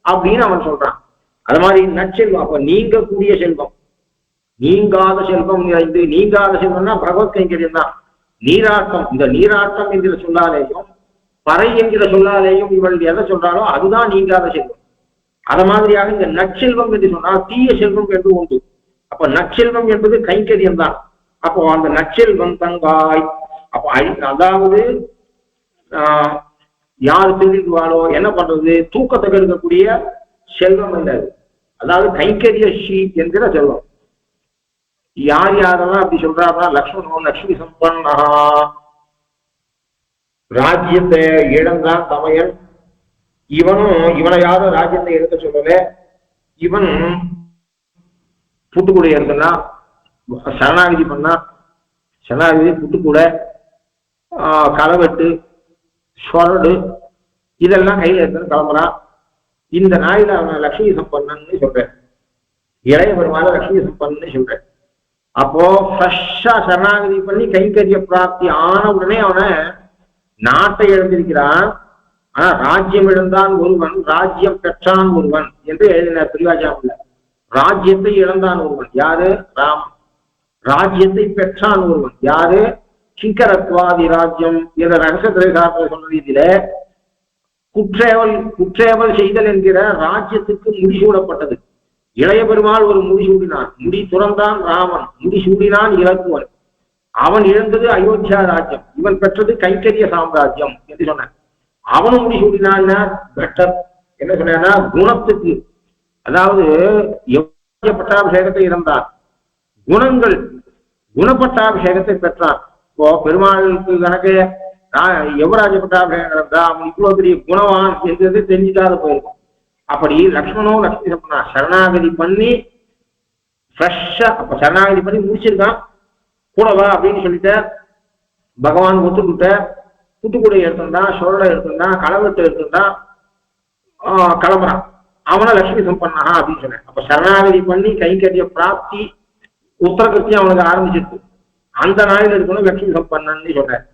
அப்படின்னு அவன் சொல்றான். அது மாதிரி நற்செல்வம், அப்ப நீங்கக்கூடிய செல்வம், நீங்காத செல்வம் நிறைந்து, நீங்காத செல்வம்னா பகவத் கைங்கரியம் தான். நீராட்டம், இந்த நீராட்டம் என்கிற சொல்லாலேயும் பறை என்கிற சொல்லாலேயும் இவள் எதை சொல்றாலோ அதுதான் நீங்காத செல்வம். அத மாதிரியாக இந்த நற்செல்வம் என்று சொன்னால் தீய செல்வம் என்று உண்டு. அப்ப நற்செல்வம் என்பது கைங்கரியம் தான். அப்போ அந்த நற்செல்வம் தங்காய், அப்ப அதாவது யாரு திருடுவாளோ என்ன பண்றது, தூக்கத்தை கெடுக்கக்கூடிய செல்வம் இல்லை. அதாவது கைங்கரிய ஸ்ரீ என்கிற செல்வம். யார் யாரெல்லாம் அப்படி சொல்றாருன்னா, லக்ஷ்மணோ லக்ஷ்மி சம்பன்னா, ராஜ்யத்தை இழந்தான் தமையன். இவனை யாரும் ராஜ்யத்தை எடுக்க சொல்லல. இவன் புட்டுக்கூட இருந்தா, சரணாகிதி பண்ணா, சரணாகிதி புட்டுக்கூட, களவெட்டு, சொரடு இதெல்லாம் கையில இருந்து கிளம்புறான். இந்த நாயில அவன் லட்சுமி சம்பன்னு சொல்றேன், இளைய பெருமாள் லட்சுமி சம்பன்னு சொல்றேன். அப்போ ஃப்ரெஷ்ஷா சரணாகதி பண்ணி கைங்கரிய பிராப்தி ஆன உடனே அவனை நாட்டை இழந்திருக்கிறான். ஆனா ராஜ்யம் இழந்தான் ஒருவன், ராஜ்யம் பெற்றான் ஒருவன் என்று எழுதின பிரிவாச்சாமில்ல. ராஜ்யத்தை இழந்தான் ஒருவன் யாரு? ராமன். ராஜ்யத்தை பெற்றான் ஒருவன் யாரு? கிங்கரத்வாதி ராஜ்யம் என்ற ரகசிய திரைகாரத்தை சொன்ன ரீதியில குற்றேவல் செய்தல் என்கிற ராஜ்யத்துக்கு முடிசூடப்பட்டது. இளைய பெருமாள் ஒரு முடிசூடினான், முடி துறந்தான் ராமன், முடிசூடினான் இலக்குவன். அவன் இழந்தது அயோத்தியா ராஜ்யம், இவன் பெற்றது கைங்கரிய சாம்ராஜ்யம் என்று சொன்னான். அவனும் முடிசூடினான் பெட்டர் என்ன சொன்னா, குணத்துக்கு, அதாவது பட்டாபிஷேகத்தை இழந்தான், குணங்கள் குணப்பட்டாபிஷேகத்தை பெற்றான். இப்போ பெருமாளுக்கு கணக்கு யுவராஜ பட்டாபிஷேகம் நடந்தா அவன் இவ்வளவு பெரிய குணவான் என்றது தெரிஞ்சுக்காத போயிருக்கும். அப்படி லக்ஷ்மணோ லக்ஷ்மி சம்பனா சரணாகதி பண்ணி ஃப்ரெஷ்ஷா, அப்ப சரணாகதி பண்ணி முடிச்சிருக்கான். கூடவா அப்படின்னு சொல்லிட்டு பகவான் ஒத்துக்கிட்ட, புட்டுக்கூடை எடுத்துட்டான், சோழலை எடுத்துட்டான், களவெட்டு எடுத்துட்டான், கிளம்புறான். அவனை லட்சுமி சம்பன்னா அப்படின்னு சொன்னேன். அப்ப சரணாகதி பண்ணி கைங்கரிய பிராப்தி உத்தரகிருத்தியம் அவனுக்கு ஆரம்பிச்சிருக்கு. அந்த நாயில் இருக்கணும் லட்சுமி சம்பன்னு சொன்னேன்.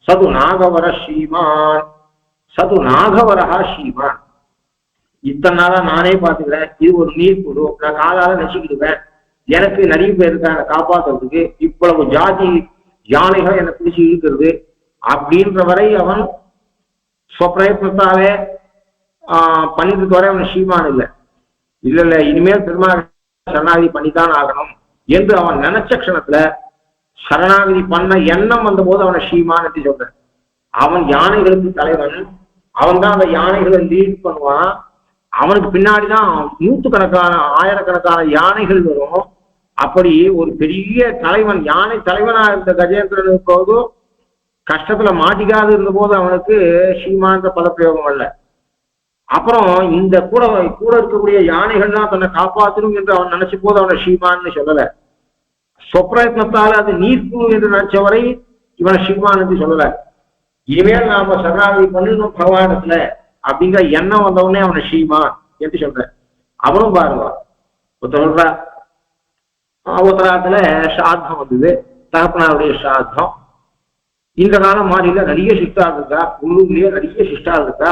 சது நாகவர ஸ்ரீமான், சது நாகவரஹா ஸ்ரீமான். இத்தனை நாளா நானே பார்த்துக்கிறேன், இது ஒரு நீர் குழு, நான் காலால நசிக்கிடுவேன், எனக்கு நிறைய பேர் இருக்காங்க காப்பாற்றுறதுக்கு, இவ்வளவு ஜாதி யானைகள் என்னை பிடிச்சி இழுக்கிறது அப்படின்ற வரை அவன் ஸ்வப்பிரயத்னத்தாலே பண்ணிட்டு வரை அவன் ஸ்ரீமான் இல்லை. இல்ல இனிமேல் பெருமாள் சரணாகதி பண்ணித்தான் ஆகணும் என்று அவன் நினைச்ச க்ஷணத்துல சரணாகதி பண்ண எண்ணம் வந்த போது அவனை ஸ்ரீமான் என்று சொல்றேன். அவன் யானைகளுக்கு தலைவன், அவன் தான் அந்த யானைகளை லீட் பண்ணுவான். அவனுக்கு பின்னாடிதான் நூற்றுக்கணக்கான ஆயிரக்கணக்கான யானைகள் வரும். அப்படி ஒரு பெரிய தலைவன், யானை தலைவனா இருந்த கஜேந்திரன் போது கஷ்டத்துல மாட்டிக்காது இருந்த போது அவனுக்கு ஸ்ரீமான்ற பதப்பிரயோகம் அல்ல. அப்புறம் இந்த கூட இருக்கக்கூடிய யானைகள் தான் தன்னை காப்பாற்றணும் என்று அவன் நினைச்ச போது அவனை ஸ்ரீமான்னு சொல்லல. சொப்பிரயத்னத்தால அது நீர்ப்பு என்று நினைச்சவரை இவனை ஸ்ரீமான் என்று சொல்லல. இனிமேல் நாம சரணாகதி பண்ணணும் பகவானத்துல அப்படிங்கிற எண்ணம் வந்தவனே அவனை ஸ்ரீமான் என்று சொல்றேன். அவனும் பாருவா ஒருத்தர் சொல்றா, உத்தராத்துல சாத்தம் வந்தது, தகப்பனாருடைய சாத்தம். இந்த காலம் மாடியில நிறைய சிஸ்டால் இருக்கா, உள்ளூர்லயே நிறைய சிஸ்டால் இருக்கா.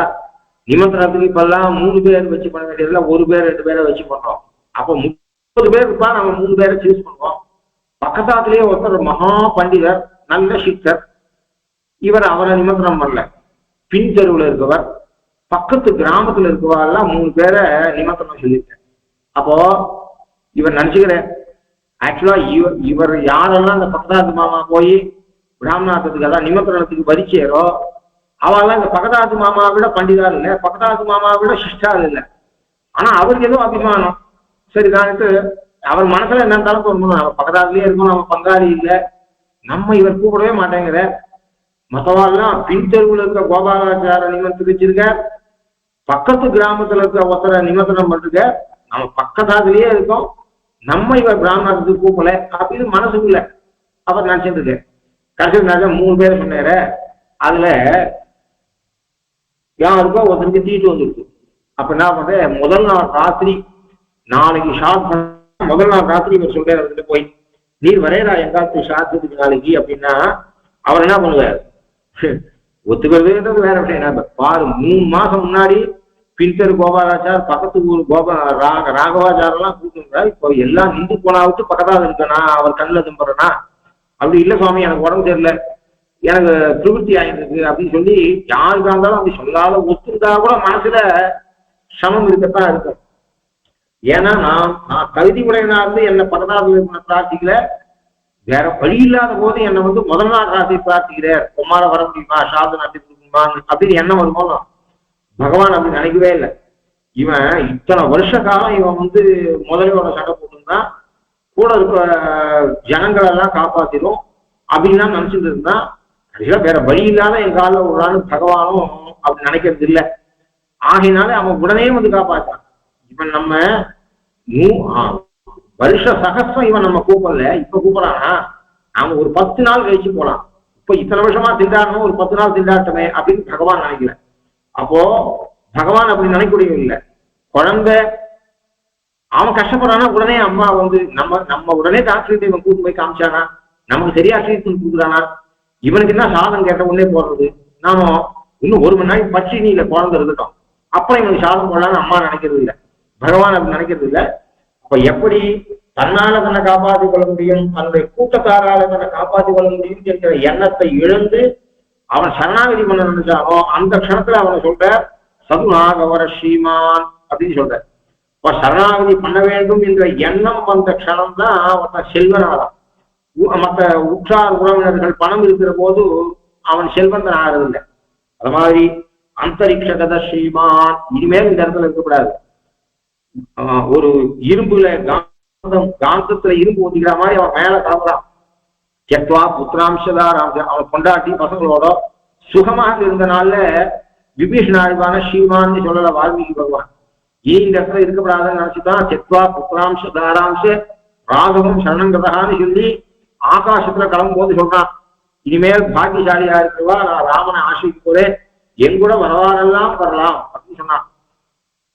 நிமந்திரத்துக்கு இப்பெல்லாம் 3 பேர் வச்சு பண்ண வேண்டியதுல 1 பேர் 2 பேரை வச்சு பண்றோம். அப்போ 30 பேர் இருப்பா, நம்ம 3 பேரை சூஸ் பண்ணுவோம். பக்கத்தாத்திலேயே ஒருத்தர் மகா பண்டிதர், நல்ல சித்தர், இவர் அவரை நிமந்திரம் பண்ணல. பின் தெருவில் இருக்கவர், பக்கத்து கிராமத்துல இருக்கவாள்லாம் 3 பேரை நிமந்திரம் சொல்லியிருக்கேன். அப்போ இவர் நினைச்சுக்கிறேன், ஆக்சுவலா இவர் யாரெல்லாம் அந்த பக்கதாத்து மாமா போய் பிராமணாத்தத்துக்கு அதான் நிமந்திரணத்துக்கு வரிச்சேரோ அவெல்லாம் இந்த பக்கதாத்து மாமாவை விட பண்டிதார் இல்லை, பக்கதாத்து மாமாவை விட சிஷ்டால் இல்லை. ஆனா அவருக்கு ஏதோ அபிமானம் சரிதான்ட்டு அவர் மனசுல என்ன இருந்தாலும் தோணும், அவன் பக்கதாத்துலயே இருக்கணும், அவன் பங்காளி இல்லை, நம்ம இவர் கூப்பிடவே மாட்டேங்கிற. மற்றவாள்லாம் பின் தெருவில் இருக்க கோபாலாச்சார நிமந்திரிச்சிருக்க, பக்கத்து கிராமத்துல இருக்க ஒருத்தரை நிமந்திரம் பண்ணிருக்க, நம்ம பக்கத்தாத்துலயே இருக்கோம், நம்ம இவர் பிராமணத்துக்கு கூப்பிடல அப்படின்னு மனசுக்குள்ள அவர் நினைச்சிட்டு இருக்கு. கடைசி 3 பேர் சொன்னாரு. அதுல யாருக்கோ ஒருத்தருக்கு தீட்டு வந்துருக்கு. அப்ப என்ன பண்றேன், முதல் நாள் ராத்திரி நாளைக்கு ஷார்ட் முதல் நாள் ராத்திரி இவர் சொல்றாரு வந்துட்டு போய், நீர் வரையறா எங்காத்து ஷார்த்துக்கு நாளைக்கு அப்படின்னா அவர் என்ன பண்ணுவார், ஒத்துக்கிறது வேற விஷயம். பாரு 3 மாசம் முன்னாடி பின்தர் கோபாலாச்சார் பக்கத்து ஊர் ராகவாச்சாரம் எல்லாம் கூப்பிட்டு, இப்போ எல்லாம் நின்று போனா விட்டு பக்கத்தாவது இருக்கனா, அவர் கண்ணில் தும்புறனா, அப்படி இல்லை சுவாமி எனக்கு உடம்பு தெரியல, எனக்கு திருப்தி ஆயிருக்கு அப்படின்னு சொல்லி யாருக்கா இருந்தாலும் அப்படி சொல்லாத ஒத்துருந்தா கூட மனசுல சமம் இருக்கத்தான் இருக்கும். ஏன்னா நான் கல்வி உடையனா இருந்து என்னை பக்கத்தாவது பிரார்த்திக்கல, வேற வழி இல்லாத போது என்னை முதல் நாள் ராசி பிரார்த்திக்கிறேன், உமார வர முடியுமா, சாதனை அப்படி கொடுக்குமா அப்படின்னு என்ன வருமோ பகவான் அப்படி நினைக்கவே இல்லை. இவன் இத்தனை வருஷ காலம் இவன் முதலையோட சண்டை போட்டுருந்தான், கூட இருக்கிற ஜனங்களெல்லாம் காப்பாத்திடும் அப்படின்லாம் நினைச்சிட்டு இருந்தான். கடைசியா வேற வழி இல்லாத என் காலில் விடுறான்னு பகவானும் அப்படி நினைக்கிறது இல்லை. ஆகையினால அவன் உடனே காப்பாற்றான். இவன் நம்ம வருஷ சகசிரம் இவன் நம்ம கூப்பிடல, இப்ப கூப்பிடறானா, நாம ஒரு 10 நாள் கழிச்சு போலாம், இப்ப இத்தனை வருஷமா திண்டாடணும், ஒரு 10 நாள் திண்டாட்டமே அப்படின்னு பகவான் நினைக்கல. அப்போ பகவான் அப்படி நினைக்கூடிய இல்லை. குழந்தை அவன் கஷ்டப்படுறானா உடனே அம்மா நம்ம உடனே டாக்டர் இவன் கூட்டு போய் காமிச்சானா, நமக்கு சரியா ட்ரீட்மெண்ட் கொடுக்குறானா, இவனுக்கு என்ன சாதம் கேட்ட உடனே போடுறது, நாம இன்னும் 1 மணி நேரம் பட்சினியில குழந்தை இருக்கட்டும் அப்புறம் இவனுக்கு சாதம் போடலான்னு அம்மா நினைக்கிறது இல்லை, பகவான் அப்படி நினைக்கிறது இல்லை. அப்ப எப்படி தன்னால தன்னை காப்பாற்றிக் கொள்ள முடியும், தன்னுடைய கூட்டத்தாரால தன்னை காப்பாற்றிக் கொள்ள முடியும் என்கிற எண்ணத்தை இழந்து அவன் சரணாகதி பண்ண நினைச்சானோ அந்த க்ஷணத்துல அவனை சொல்ற சதுநாகவர ஸ்ரீமான் அப்படின்னு சொல்ற. இப்ப சரணாகதி பண்ண வேண்டும் என்ற எண்ணம் வந்த க்ஷணம் தான் அவன் செல்வனாதான். மற்ற உற்றார் உறவினர்கள் பணம் இருக்கிற போது அவன் செல்வந்தன் ஆகிறதில்லை. அது மாதிரி அந்தரிக்ஷகத ஸ்ரீமான் இனிமேல் இந்த இடத்துல இருக்கக்கூடாது. ஒரு இரும்புல காந்தத்துல இரும்பு ஊத்திக்கிற மாதிரி அவன் மேல கிளம்புறான். செத்வா புத்திராம்சதாராம், அவன் கொண்டாட்டி பசங்களோட சுகமாக இருந்தனால விபீஷணாழ்வான ஸ்ரீமான்னு சொல்லல வால்மீகி பகவான். இந்த இடத்துல இருக்கப்படாதுன்னு நினைச்சுதான் செத்வா புத்திராம்சதாராம்ச ராகவம் சரணங்கதான்னு சொல்லி ஆகாசத்துல கிளம்பும் போது சொல்றான், இனிமேல் பாக்கியசாலியா இருக்கிறவா நான் ராமனை ஆசிரிக்கு போறேன், என் கூட வரவாறெல்லாம் வரலாம் அப்படின்னு சொன்னான்.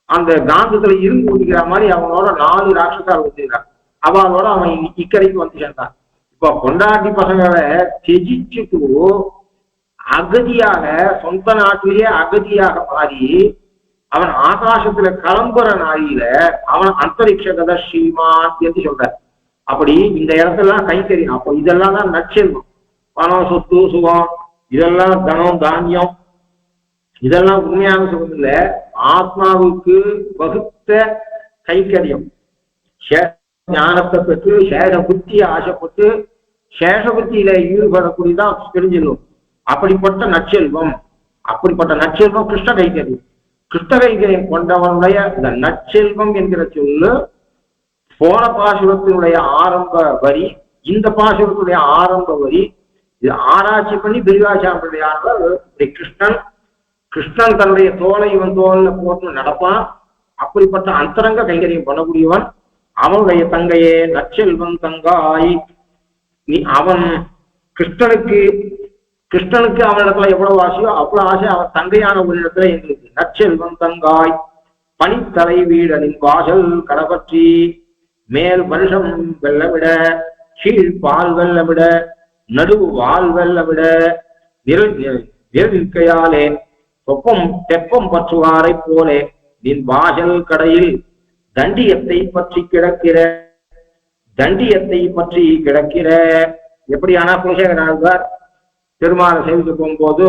அந்த காந்தத்துல இரும்பு ஊட்டிக்கிற மாதிரி அவனோட 4 ராட்சசால் ஊத்திக்கிறான். அவளோட அவன் இக்கரைக்கு வந்து சேர்ந்தான். இப்ப கொண்டாட்டி பசங்களை தெஜிச்சுட்டு அகதியாக சொந்த நாட்டிலேயே அகதியாக மாறி அவன் ஆகாசத்துல கிளம்புற நாளில அவன் அந்தரிக்ஷகத ஸ்ரீமான் என்று சொல்ற. அப்படி இந்த இடத்தெல்லாம் கைத்தறியும். அப்போ இதெல்லாம் தான் நற்செல்வம். பணம் சொத்து சுகம் இதெல்லாம் தனம் தானியம் இதெல்லாம் உண்மையான சுகம் இல்லை, ஆத்மாவுக்கு வகுத்த கைக்கரியம். ஞானத்தை பெற்று சேஷ புத்தியை ஆசைப்பட்டு சேஷ புத்தியில ஈடுபடக்கூடியதான் தெரிஞ்சிடும். அப்படிப்பட்ட நற்செல்வம் கிருஷ்ண கைக்கரியம். கிருஷ்ண கைக்கரியம் கொண்டவனுடைய இந்த நற்செல்வம் என்கிற சொல்லு போன பாசுரத்தினுடைய ஆரம்ப வரி, இந்த பாசுரத்துடைய ஆரம்ப வரி. இது ஆராய்ச்சி பண்ணி விரிவாச்சாரிய கிருஷ்ணன் தன்னுடைய தோலை இவன் தோல்ல போட்டு நடப்பான். அப்படிப்பட்ட அந்தரங்க கைங்கரியம் பண்ணக்கூடியவன். அவனுடைய தங்கையே நற்செல்வன் தங்காய், நீ அவன் கிருஷ்ணனுக்கு அவனிடத்துல எவ்வளவு ஆசையோ அவ்வளவு ஆசை அவன் தங்கையான ஒரு இடத்துல எங்களுக்கு. நற்செல்வன் தங்காய் பனித்தலை வீடனின் வாசல் கடப்பற்றி, மேல் வருஷம் வெள்ளவிட கீழ் பால் வெள்ளவிட நடுவு வால் வெள்ளவிட நிற்கையாலே தெப்பம் பற்றுவாரை போலே நின் வாசல் கடையில் தண்டியத்தை பற்றி கிடக்கிற. எப்படியானா குலசேகராழ்வார் பெருமாளை சேவிக்க போகும்போது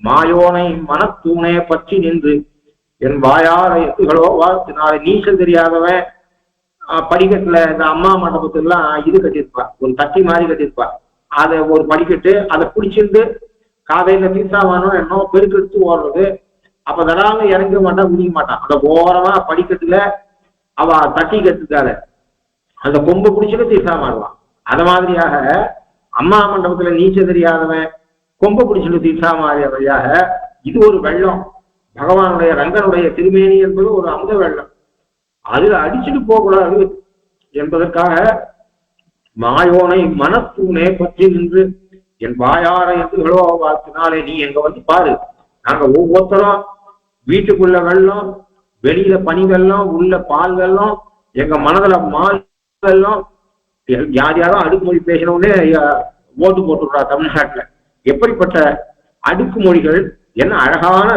மாயோனை மனத்தூணே பற்றி நின்று என் வாயார எத்துகளோ வாழ்த்தினால நீச்சல் தெரியாதவன் படிக்கட்டுல இந்த அம்மா மண்டபத்துலாம் இது கட்டியிருப்பா, ஒரு தட்டி மாதிரி கட்டியிருப்பா. அதை ஒரு படிக்கட்டு அதை பிடிச்சிட்டு காதையில தீர்த்தாவானோ என்னோ பெருக்கெடுத்து ஓடுறது. அப்ப தடாம இறங்க மாட்டான், குடிக்க மாட்டான். அந்த ஓரமா படிக்கட்டுல அவ தட்டி கட்டுக்கால அந்த கொம்பு பிடிச்சிட்டு தீர்த்தா மாறுவான். அது மாதிரியாக அம்மா மண்டபத்துல நீச்சல் தெரியாதவன் கொம்பு பிடிச்சிட்டு தீர்த்தா மாறியவையாக இது ஒரு வெள்ளம். பகவானுடைய ரங்கனுடைய திருமேனி என்பது ஒரு அமுத வெள்ளம். அதுல அடிச்சுட்டு போகக்கூடாது. என்பதற்காக மாயோனை மனத்தூணே பற்றி நின்று என் வாயார என்று வாழ்த்தினாலே நீ எங்க வந்து பாரு, நாங்க ஒவ்வொருத்தரும் வீட்டுக்குள்ள வெள்ளம், வெளியில பனி வெள்ளம், உள்ள பால் வெள்ளம், எங்க மனதுல மால் வெள்ளம். யார் யாரும் அடுக்குமொழி பேசினவுடனே ஓட்டு போட்டுடுறா தமிழ்நாட்டுல. எப்படிப்பட்ட அடுக்குமொழிகள், என்ன அழகான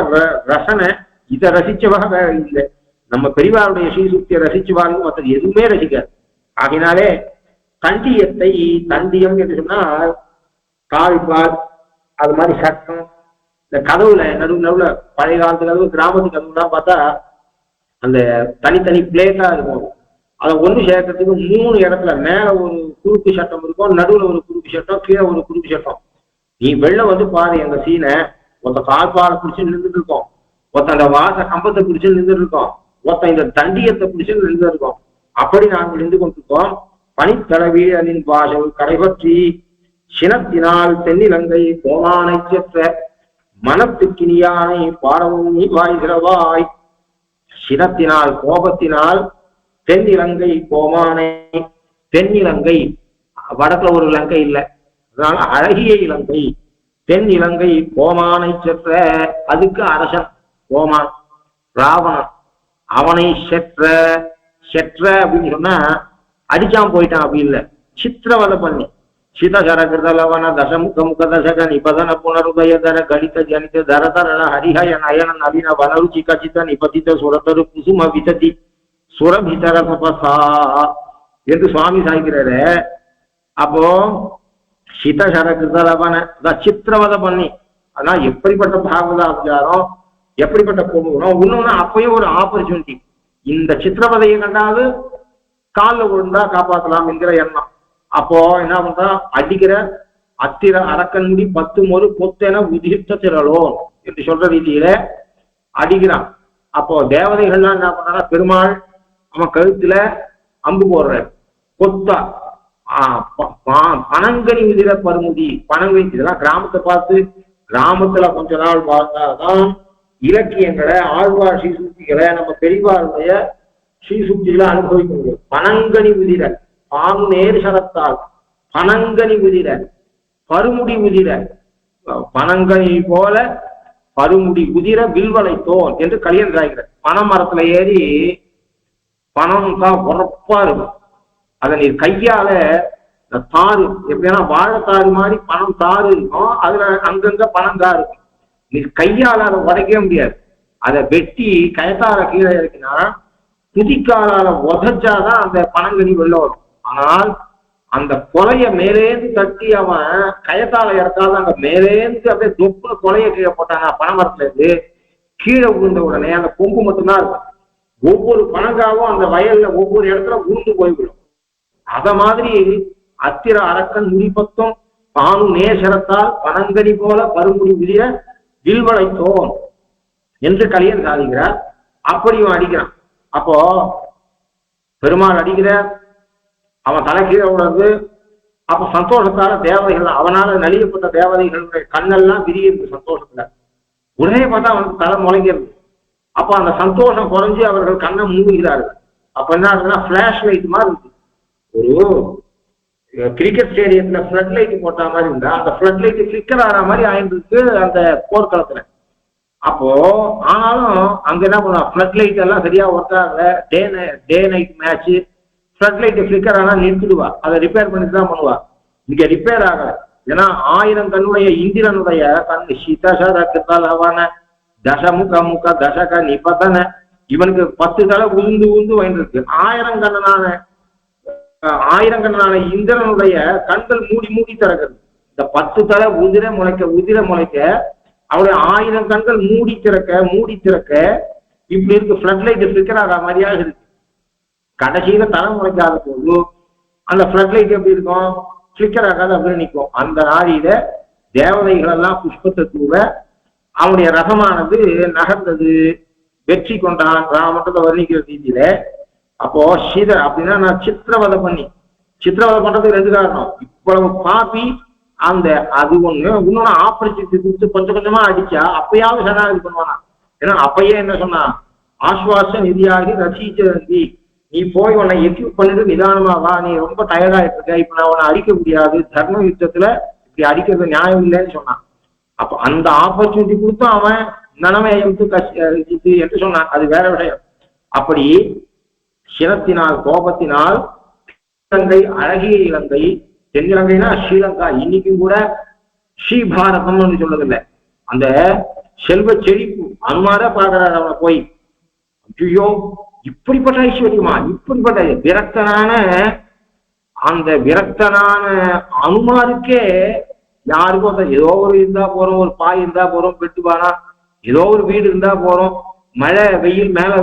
ரசனை. இதை ரசிச்சவாக இல்லை. நம்ம பெரியவாருடைய ஸ்ரீசுக்தியை ரசிச்சுவாங்க, மற்றது எதுவுமே ரசிக்காது. ஆகினாலே தண்டியத்தை, தண்டியம் என்று சொன்னால் கால்பால், அது மாதிரி சட்டம், இந்த கதவுல நடுவுல பழைய காலத்து கதவு, கிராமத்து கதவுலாம் பார்த்தா அந்த தனித்தனி பிளேட்டா இருக்கும். அதை ஒன்று சேர்க்கறதுக்கு 3 இடத்துல மேல ஒரு குறுக்கு சட்டம் இருக்கும், நடுவுல ஒரு குறுக்கு சட்டம், கீழே ஒரு குறுக்கு சட்டம். நீ வெளில வந்து பாரு எங்க சீனை, ஒருத்த கால்பாலை பிடிச்சு நின்றுட்டு இருக்கோம், ஒருத்த அந்த வாச கம்பத்தை பிடிச்சு நின்றுட்டு இருக்கோம், ஒருத்த இந்த தண்டியத்தை பிடிச்சு நின்று இருக்கோம். அப்படி நாங்கள் நின்று கொண்டிருக்கோம். பனித்தளவீழலின் வாசல் கடைபற்றி சினத்தினால் தென்னிலங்கை கோமானை செற்ற மனத்துக்கினியானை பாடவும் நீ வாய்கிறவாய். சினத்தினால், கோபத்தினால் தென்னிலங்கை கோமானை, தென்னிலங்கை வடக்குல ஒரு இலங்கை இல்லை, அதனால அழகிய இலங்கை, தென்னிலங்கை கோமானை செற்ற, அதுக்கு அரசன் கோமான் ராவணன், அவனை செற்ற. செற்ற அப்படின்னு சொன்னா அடிச்சான் போயிட்டான் அப்படி இல்லை, சித்திரவதை பண்ணி. சிதசரகிருதலவன தசமுக முக தசக நிபதன புனருதயதர கலித ஜனித தரதரண ஹரிஹய நயன நளின வனருச்சி கச்சித நிபதித சுரத்தரு குசும விததி சுரபிதர தபசா என்று சுவாமி சாய்க்கிறாரு. அப்போ சிதசரகிருதலவன சித்திரவதை பண்ணி, அதான் எப்படிப்பட்ட பாகவதாச்சாரம், எப்படிப்பட்ட பொண்ணுகிறோம். இன்னொன்னு அப்பயும் ஒரு ஆப்பர்ச்சுனிட்டி, இந்த சித்திரவதையை கண்டாவது காலில் விழுந்தா காப்பாற்றலாம் என்கிற எண்ணம். அப்போ என்ன பண்றா, அடிக்கிற அத்திர அரக்கன் முடி 10 முறை பொத்தென உதிர்த்த திரளோன் என்று சொல்ற ரீதியில அடிக்கிறான். அப்போ தேவதைகள்லாம் என்ன பண்றான்னா, பெருமாள் அவன் கழுத்துல அம்பு போடுற கொத்தா பனங்கனி உதிர பருமுதி, பனங்கனி. இதெல்லாம் கிராமத்தை பார்த்து, கிராமத்துல கொஞ்ச நாள் வாழ்ந்தாதான் இலக்கியங்களை, ஆழ்வார் ஸ்ரீசுக்திகளை, நம்ம பெரியவாருடைய ஸ்ரீசுக்திகளை அனுபவிக்க முடியும். பனங்கனி உதிர பாம்பு நேர் சரத்தால், பனங்கனி உதிர பருமுடி உதிர, பனங்கனி போல பருமுடி உதிர வில்வளைத்தோன் என்று கலியன் சாய்கிறார். பனை மரத்துல ஏறி பணம் தான் உரப்பா இருக்கும், அதை நீ கையால இந்த தாறு, எப்படின்னா வாழைத்தாறு மாதிரி பணம் தாறு இருக்கும், அதுல அங்கங்க பணங்காரு இருக்கும். நீ கையால அதை உடைக்கவே முடியாது. அதை வெட்டி கயத்தார கீழே இருக்குன்னா துதிக்காலால உதச்சாதான் அந்த பனங்கனி வெளில வரும். ஆனால் அந்த கொலைய மேலேந்து தட்டி அவன் கயத்தால இறக்காத அங்க மேலேந்து அப்படியே தொப்புல கொலைய கீழே போட்டானா, பனைமரத்துல இருந்து கீழே விழுந்த உடனே அந்த கொம்பு மட்டும்தான் இருக்கும். ஒவ்வொரு பனங்காவும் அந்த வயல்ல ஒவ்வொரு இடத்துல உருண்டு போய்விடும். அத மாதிரி அத்திர அரக்கன் முடிப்பத்தும் பானு நேசரத்தால் பனங்கனி போல பருமுடி உதிர வில்வளைத்தோன் என்று கலியன் சாதிக்கிறார். அப்படியும் அடிக்கிறான். அப்போ பெருமாள் அடிக்கிற, அவன் தலை கீழே உள்ளது. அப்ப சந்தோஷத்தால தேவதைகள், அவனால நலியப்பட்ட தேவதைகளுடைய கண்ணெல்லாம் விரியிருக்கு சந்தோஷத்துல. உடனே பார்த்தா அவனுக்கு தலை முளைக்கிறது. அப்ப அந்த சந்தோஷம் குறைஞ்சி அவர்கள் கண்ணை மூடுகிறார்கள். அப்ப என்ன ஆகுதுன்னா, பிளாஷ் லைட் மாதிரி இருக்கு. ஒரு கிரிக்கெட் ஸ்டேடியத்துல ஃபிளட் லைட் போட்ட மாதிரி இருந்தா அந்த ஃபிளட் லைட் ஃபிளிக்கர் ஆகிற மாதிரி ஆயிருக்கு அந்த போர்க்களத்துல. அப்போ ஆனாலும் அங்க என்ன பண்ணுவான், ஃபிளட் லைட் எல்லாம் சரியா ஒர்க் ஆகல, day night match, flood light flicker ஆனா நிறுத்திடுவா, அதை ரிப்பேர் பண்ணிட்டு தான் பண்ணுவா. இங்க ரிப்பேர் ஆகல. ஏன்னா 1000 கண்ணுடைய இந்திரனுடைய கண் சிதசரகிருதலவன தசமுக முக தசக நிபதன, இவனுக்கு 10 தலை உந்து வாங்கிருக்கு. 1000 கண்ணனான இந்திரனுடைய கண்கள் மூடி திறக்கிறது. இந்த 10 தலை உதிர முளைக்க அவருடைய 1000 கண்கள் மூடி திறக்க இப்படி இருக்கு. ஃபிளட் லைட் ஃபிளிக்கர் ஆகிற மாதிரியாக இருக்கு. கடைசியில தலை முளைக்காத போது அந்த ஃபிளட் லைட் எப்படி இருக்கும், ஃபிளிக்கர் ஆகாது, அப்படின்னு நிற்கும். அந்த நாளில தேவதைகள் எல்லாம் புஷ்பத்தை தூவ அவனுடைய ரகமானது நகர்ந்தது, வெற்றி கொண்டான் ராமன்றதை வர்ணிக்கிற ரீதியில. அப்போ சீதர் அப்படின்னா நான் சித்திரவதை பண்றதுக்கு 2 காரணம். இவ்வளவு பாப்பி அந்த அது ஒண்ணு, இன்னொன்னு ஆப்பர்ச்சுனிட்டி கொடுத்து கொஞ்சம் கொஞ்சமா அடிச்சா அப்பயாவது சரணாகதி பண்ணுவானா. ஏன்னா அப்பயே என்ன சொன்னா, ஆஸ்வாச நிதியாகி ரசிச்சந்தி, நீ போய் உன்னை எக்யூப் பண்ணிட்டு நிதானமா வா, நீ ரொம்ப டயர்டாயிட்டு இருக்க, இப்ப நான் உன்னை அடிக்க முடியாது, தர்ம யுத்தத்துல இப்படி அடிக்கிறது நியாயம் இல்லைன்னு சொன்னான். அப்ப அந்த ஆப்பர்ச்சுனிட்டி கொடுத்தும் அவன் நனமயத்து இது என்று சொன்னான். அது வேற விஷயம். அப்படி சினத்தினால் கோபத்தினால் இலங்கை அழகிய இலங்கை, தென்னிலங்கைனா ஸ்ரீலங்கா, இன்னைக்கும் கூட ஸ்ரீபாரதம்னு சொல்றதில்லை, அந்த செல்வ செழிப்பு அனுமார பாக்குறாரு அவனை போய். ஐயோ இப்படிப்பட்ட ஐஸ்வர்யமா, இப்படிப்பட்ட விரக்தனான அந்த விரக்தனான அனுமாருக்கே யாருக்கும் ஏதோ ஒரு இருந்தா போறோம், ஒரு பாய் இருந்தா போறோம், பெட்டுவானா ஏதோ ஒரு வீடு இருந்தா போறோம், மழை வெயில் மேல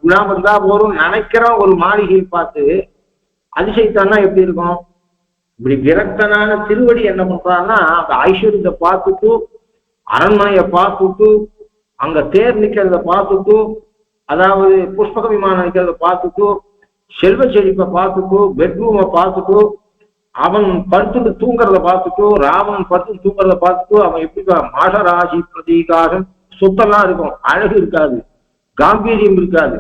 விழாம இருந்தா போறோம் நினைக்கிற ஒரு மாளிகையை பார்த்து அதிசயித்தான்னா எப்படி இருக்கும்? இப்படி விரக்தனான திருவடி என்ன பண்றான்னா அந்த ஐஸ்வர்யத்தை பார்த்துட்டு, அரண்மனையை பார்த்துட்டு, அங்க தேர் நிக்கிறத பார்த்துட்டு, அதாவது புஷ்பக விமானம் நிக்கிறத பார்த்துட்டு, செல்வ செழிப்பை பார்த்துட்டு, பெட்ரூமை பார்த்துட்டு, அவன் படுத்துட்டு தூங்குறத பார்த்துட்டு, ராவணன் படுத்து தூங்குறத பார்த்துட்டு, அவன் எப்படி மாஷராசி பிரதீகாரம் சொத்தெல்லாம் இருக்கும், அழகு இருக்காது, காம்பீரியம் இருக்காது.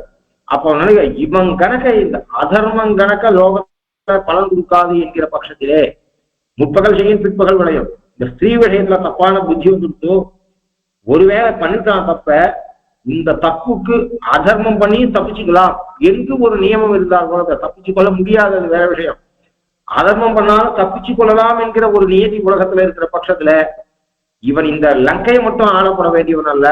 அப்ப நினைக்க இவன் கணக்க இந்த அதர்மம் கணக்க லோகத்தை பலன் கொடுக்காது என்கிற பட்சத்திலே முற்பகல் செய்யும் பிற்பகல் விளையும். இந்த ஸ்திரீ விஷயத்துல தப்பான புத்தி வந்துட்டு ஒருவேளை பண்ணிட்டான் தப்ப, இந்த தப்புக்கு அதர்மம் பண்ணி தப்பிச்சுக்கலாம் என்று ஒரு நியமம் இருந்தால் கூட தப்பிச்சு கொள்ள முடியாது, அது வேற விஷயம். அதர்மம் பண்ணாலும் தப்பிச்சு கொள்ளலாம் என்கிற ஒரு நியதி உலகத்துல இருக்கிற பட்சத்துல இவன் இந்த லங்கையை மட்டும் ஆளப்பட வேண்டியவன் அல்ல,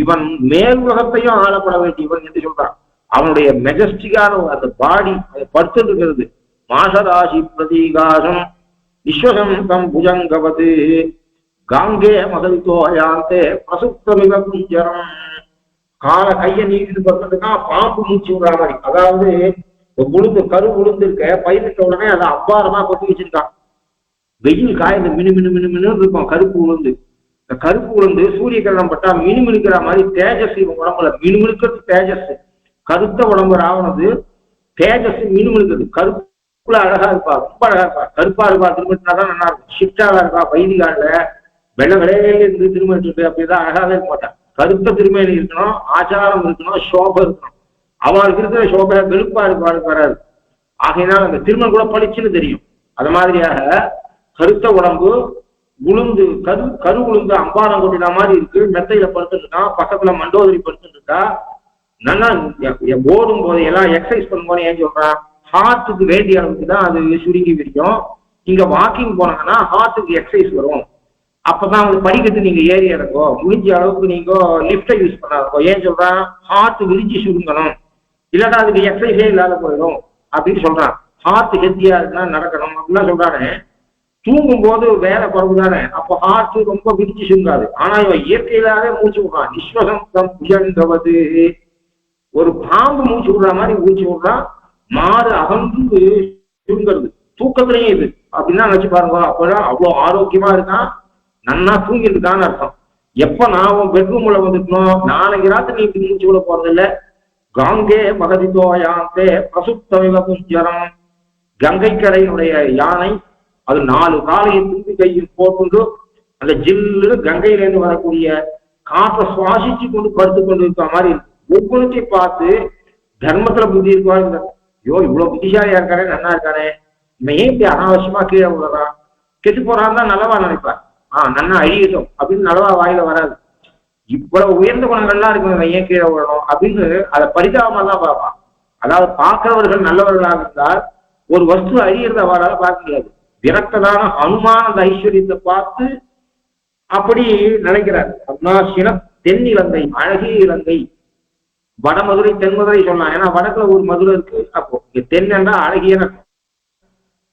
இவன் மேல் உலகத்தையும் ஆளப்பட வேண்டியவன் என்று சொல்றான். அவனுடைய மெஜஸ்டிக்கான அந்த பாடி படுத்து இருக்கிறது. மாசராசி பிரதீகாசம் விஸ்வசந்தம் புஜங்கவது காங்கே மகவித்தோயாந்தே பிரசுப்தமிக குஞ்சரம். கால கையை நீட்டு படுத்துட்டுனா பாம்பு மூச்சு விடுற மாதிரி, அதாவது உளுந்து கரு உளுந்து இருக்க பயிரிட்ட உடனே அதை அப்பாரமா கொட்டி வச்சிருக்கான். வெயில் காய்ந்து மினு மினு மினு மினு இருக்கும் கருப்பு உளுந்து. இந்த கருப்பு உளுந்து சூரிய கிரணம் பட்டா மினுமினுக்கிற மாதிரி தேஜஸ் இவன் உடம்புல, மினுமினுக்கிறது தேஜஸ். கருத்த உடம்பு ராவணது தேஜஸ் மினுமினுக்குது. கருப்புல அழகா இருப்பா, ரொம்ப அழகா இருப்பா, கருப்பா இருப்பா, திரும்பிட்டுனாதான் நல்லா இருக்கும். ஷிஃப்டாக இருப்பா, வைதிகால வெள்ளை விளையில இருந்து திரும்பிட்டு அப்படிதான் அழகாவே இருக்க மாட்டான். கருத்த திருமையில இருக்கணும், ஆச்சாரம் இருக்கணும், சோபை இருக்கணும். அவளுக்கு இருக்கிற சோபை வெளுப்பா இருப்பாளுக்கு வராது. ஆகையினால் அந்த திருமணம் கூட பளிச்சுன்னு தெரியும். அது மாதிரியாக கருத்த உடம்பு உளுந்து கரு உளுந்து அம்பாரம் கொட்டின மாதிரி இருக்கு. மெத்தையில படுத்துட்டு இருக்கான், பக்கத்துல மண்டோதரி படுத்துட்டு இருக்கா. நல்லா ஓடும் போது எல்லாம் எக்ஸசைஸ் பண்ணும் போது ஏன் சொல்றான், ஹார்ட்டுக்கு வேண்டிய அளவுக்கு தான் அது சுருங்கி விரிக்கும். நீங்க வாக்கிங் போனாங்கன்னா ஹார்ட்டுக்கு எக்ஸசைஸ் வரும். அப்பதான் வந்து படிக்கட்டு நீங்க ஏறி இறக்கும், முடிஞ்ச அளவுக்கு நீங்க லிப்டை யூஸ் பண்ணாருக்கும். ஏன் சொல்றான், ஹார்ட் விரிச்சு சுருங்கணும், இல்லாட்டா அதுக்கு எக்ஸசைஸே இல்லாத போயிடும் அப்படின்னு சொல்றான். ஹார்ட் ஹெல்த்தியா இருக்குன்னா நடக்கணும் அப்படிலாம் சொல்றானே. தூங்கும் போது வேலை குறைவு தானே, அப்போ ஹார்ட் ரொம்ப விரிச்சு சுருங்காது. ஆனா இவன் இயற்கையிலாவே மூச்சு விடுறான். நிஸ்வசந்தம் புஜங்கவது, ஒரு பாம்பு மூச்சு விடுற மாதிரி மூச்சு விடுறான். மாறு அகன்று சுருங்கிறது தூக்கத்திலையும் இது அப்படின்னா நினைச்சு பாருங்க. அப்பதான் அவ்வளவு ஆரோக்கியமா இருக்கான், நன்னா தூங்கிட்டு இருக்கான்னு அர்த்தம். எப்ப நான் உன் பெட்ரூம்ல வந்துட்டோம், நாளைக்கு ராத்திரி நீ இப்படி மூச்சு விட போறது இல்லை. காங்கே மகதிதோயாந்தே பிரசுப்தமிக குஞ்சரம். கங்கை கரையினுடைய யானை அது 4 காலையை தும்பி கையில் போட்டு அந்த ஜில்லு கங்கையிலேருந்து வரக்கூடிய காற்றை சுவாசிச்சு கொண்டு படுத்து கொண்டு இருக்க மாதிரி இருக்கு. ஒவ்வொருத்தையும் பார்த்து தர்மத்துல புத்தி இருப்பாரு. ஐயோ இவ்வளவு புத்திசாலியா இருக்கானே, நல்லா இருக்கானே, இவன் ஏன் இப்படி அனாவசியமா கீழே விடுறான், கெட்டு போறான்னு தான் நல்லவா நினைப்பார். நன்னா அழியட்டும் அப்படின்னு நல்லவா வாயில வராது. இவ்வளவு உயர்ந்த குணங்கள்லாம் இருக்கு, ஏன் கீழே விடணும் அப்படின்னு அதை பரிதாபமா தான் பார்ப்பான். அதாவது பார்க்கிறவர்கள் நல்லவர்களாக இருந்தால் ஒரு வஸ்து அழியறத அவரால் பார்க்க முடியாது. விரக்ததான அனுமான அந்த ஐஸ்வர்யத்தை பார்த்து அப்படி நினைக்கிறார். அப்படின்னா தென் இலங்கை அழகிய இலங்கை, வடமதுரை தென்மதுரை சொல்லலாம். ஏன்னா வடக்குல ஒரு மதுரை இருக்கு. அப்போ இங்க தென் என்றா அழகிய,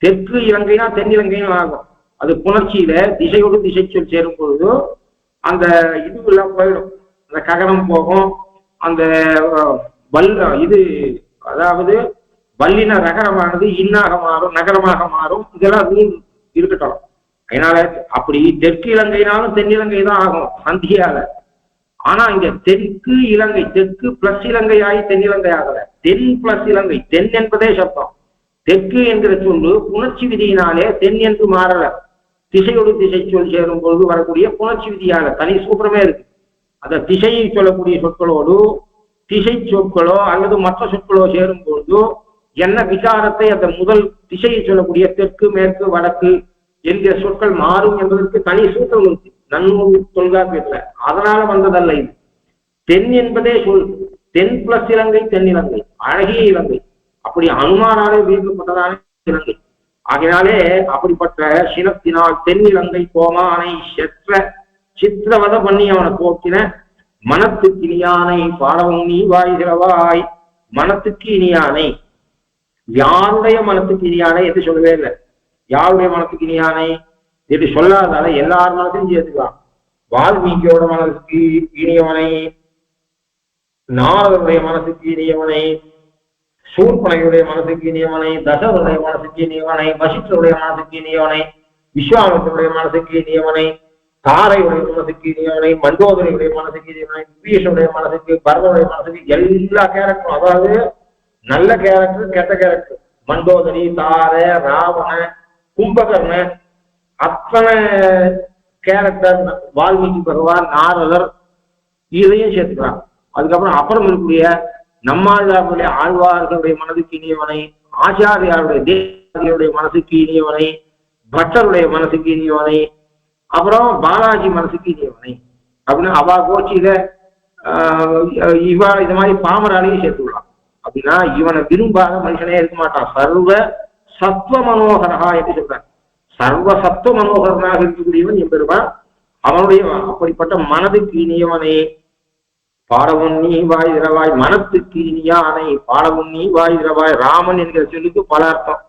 தெற்கு இலங்கைனா தென் இலங்கைன்னு ஆகும். அது புணர்ச்சியில திசையோடு திசை சொல் சேரும் பொழுது அந்த இதுவெல்லாம் போயிடும், அந்த ககனம் போகும், அந்த இது அதாவது வல்லின நகரமானது இன்னாக மாறும், நகரமாக மாறும். இதெல்லாம் ரூல் இருக்கட்டும். அதனால அப்படி தெற்கு இலங்கைனாலும் தென்னிலங்கை தான் ஆகும் சந்தியால. ஆனா இங்க தெற்கு இலங்கை, தெற்கு பிளஸ் இலங்கை ஆகி தென்னிலங்கை ஆகல, தென் பிளஸ் இலங்கை. தென் என்பதே சப்தம். தெற்கு என்கிற சொல்லு புணர்ச்சி விதியினாலே தென் என்று மாறல. திசையோடு திசை சொல் சேரும் பொழுது வரக்கூடிய புணர்ச்சி விதியாக தனி சூத்திரமே இருக்கு. அந்த திசையை சொல்லக்கூடிய சொற்களோடு திசை சொற்களோ அல்லது மற்ற சொற்களோ சேரும் பொழுதோ என்ன விசாரத்தை அந்த முதல் திசையை சொல்லக்கூடிய தெற்கு மேற்கு வடக்கு என்கிற சொற்கள் மாறும் என்பதற்கு தனி சூத்திரம் இருக்கு நன்னூல் தொல்காப்பியத்துல. அதனால வந்ததல்ல இது. தென் என்பதே சொல். தென் பிளஸ் இலங்கை தென்னிலங்கை, அழகிய இலங்கை. அப்படி அனுமானாலே வீழ்க்கப்பட்டதான இலங்கை. ஆகையினாலே அப்படிப்பட்ட சினத்தினால் தென்னிலங்கை கோமானை செற்ற சித்திரவத பண்ணி அவனை போக்கின மனத்துக்கு இனியானை பாடவும் நீ வாய்கிறவாய். மனத்துக்கு இனியானை, யாருடைய மனத்துக்கு இனியானை என்று சொல்லவே இல்லை. யாருடைய மனத்துக்கு இனியானை என்று சொல்லாதால எல்லார் மனத்தையும் சேர்த்துக்கலாம். வால்மீகியோட மனசுக்கு இனியவனை, நாரதனுடைய மனசுக்கு இனியவனை, சூர்பனையுடைய மனசுக்கு இனியவனை, தசரனுடைய மனசுக்கு இனியவனை, வசிஷ்டருடைய மனசுக்கு இனியவனை, விஸ்வாமித்திரனுடைய மனசுக்கு இனியவனை, தாரையுடைய மனசுக்கு இனியவனை, மண்டோதரியுடைய மனசுக்கு இனியவனை, விபீஷனுடைய மனசுக்கு, பரதனுடைய மனசுக்கு, எல்லா கேரக்டரும், அதாவது நல்ல கேரக்டர் கெட்ட கேரக்டர், மண்டோதரி, தாரை, ராவண, கும்பகர்ண, அத்தனை கேரக்டர் வால்மீகி பகவான், நாரதர் இதையும் சேர்த்துக்கிறான். அதுக்கப்புறம் அப்புறம் இருக்கக்கூடிய நம்மாழ்வார்களுடைய ஆழ்வார்களுடைய மனதுக்கு இனியவனை, ஆச்சாரியாருடைய தேவருடைய மனசுக்கு இனியவனை, பட்டருடைய மனசுக்கு இனியவனை, அப்புறம் பாலாஜி மனசுக்கு இனியவனை அப்படின்னு அவா கோச்சியில இவா இது மாதிரி பாமராலையும் சேர்த்துக்கலாம். அப்படின்னா இவனை விரும்பாத மனுஷனே இருக்க மாட்டான். சர்வ சத்துவ மனோகரா என்று சொல்றான். சர்வ சத்துவ மனோகரனாக இருக்கக்கூடியவன் என்பதுதான் அவனுடைய அப்படிப்பட்ட மனதுக்கு இனியவனை பாடவும் நீ வாய் திரவாய். மனத்துக்கு இனியானை பாடவும் நீ வாய் திரவாய். ராமன் என்கிற சொல்லுக்கு பல அர்த்தம்.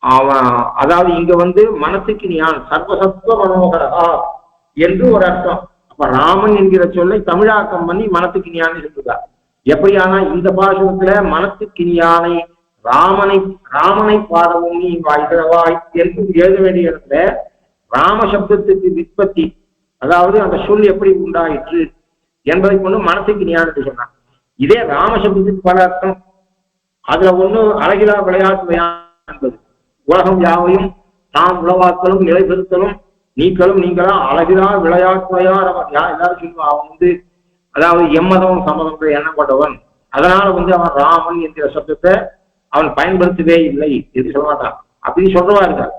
அவன் அதாவது இங்க மனத்துக்கு இனியான் சர்வசத்துவ மனோகரா என்று ஒரு அர்த்தம். அப்ப ராமன் என்கிற சொல்லை தமிழாக்கம் பண்ணி மனத்துக்கு இனியான்னு சொல்லுறார். எப்படியானா இந்த பாசுரத்துல மனத்துக்கு இனியானை ராமனை பாடவும் நீ வாய் திரவாய் என்று எழுத வேண்டிய இடத்துல ராம சப்தத்துக்கு விற்பத்தி, அதாவது அந்த சொல் எப்படி உண்டாயிற்று என்பதை கொண்டு மனசுக்கு ஞானத்தை சொன்னான். இதே ராமசப்தத்துக்கு பல அர்த்தம். அதுல ஒண்ணு அழகிலா விளையாட்டு என்பது உலகம் யாவையும் தாம் உளவாக்கலும் நிலைபெறுத்தலும் நீங்களும் நீங்களாம் அழகிலா விளையாட்டுவையார். எல்லாரும் சொல்லுவான் அவன் அதாவது எம்மதம் சம்மதம் எண்ணம் கொண்டவன். அதனால அவன் ராமன் என்கிற சப்தத்தை அவன் பயன்படுத்தவே இல்லை என்று சொல்ல மாட்டான். அப்படின்னு சொல்றவா இருக்கார்.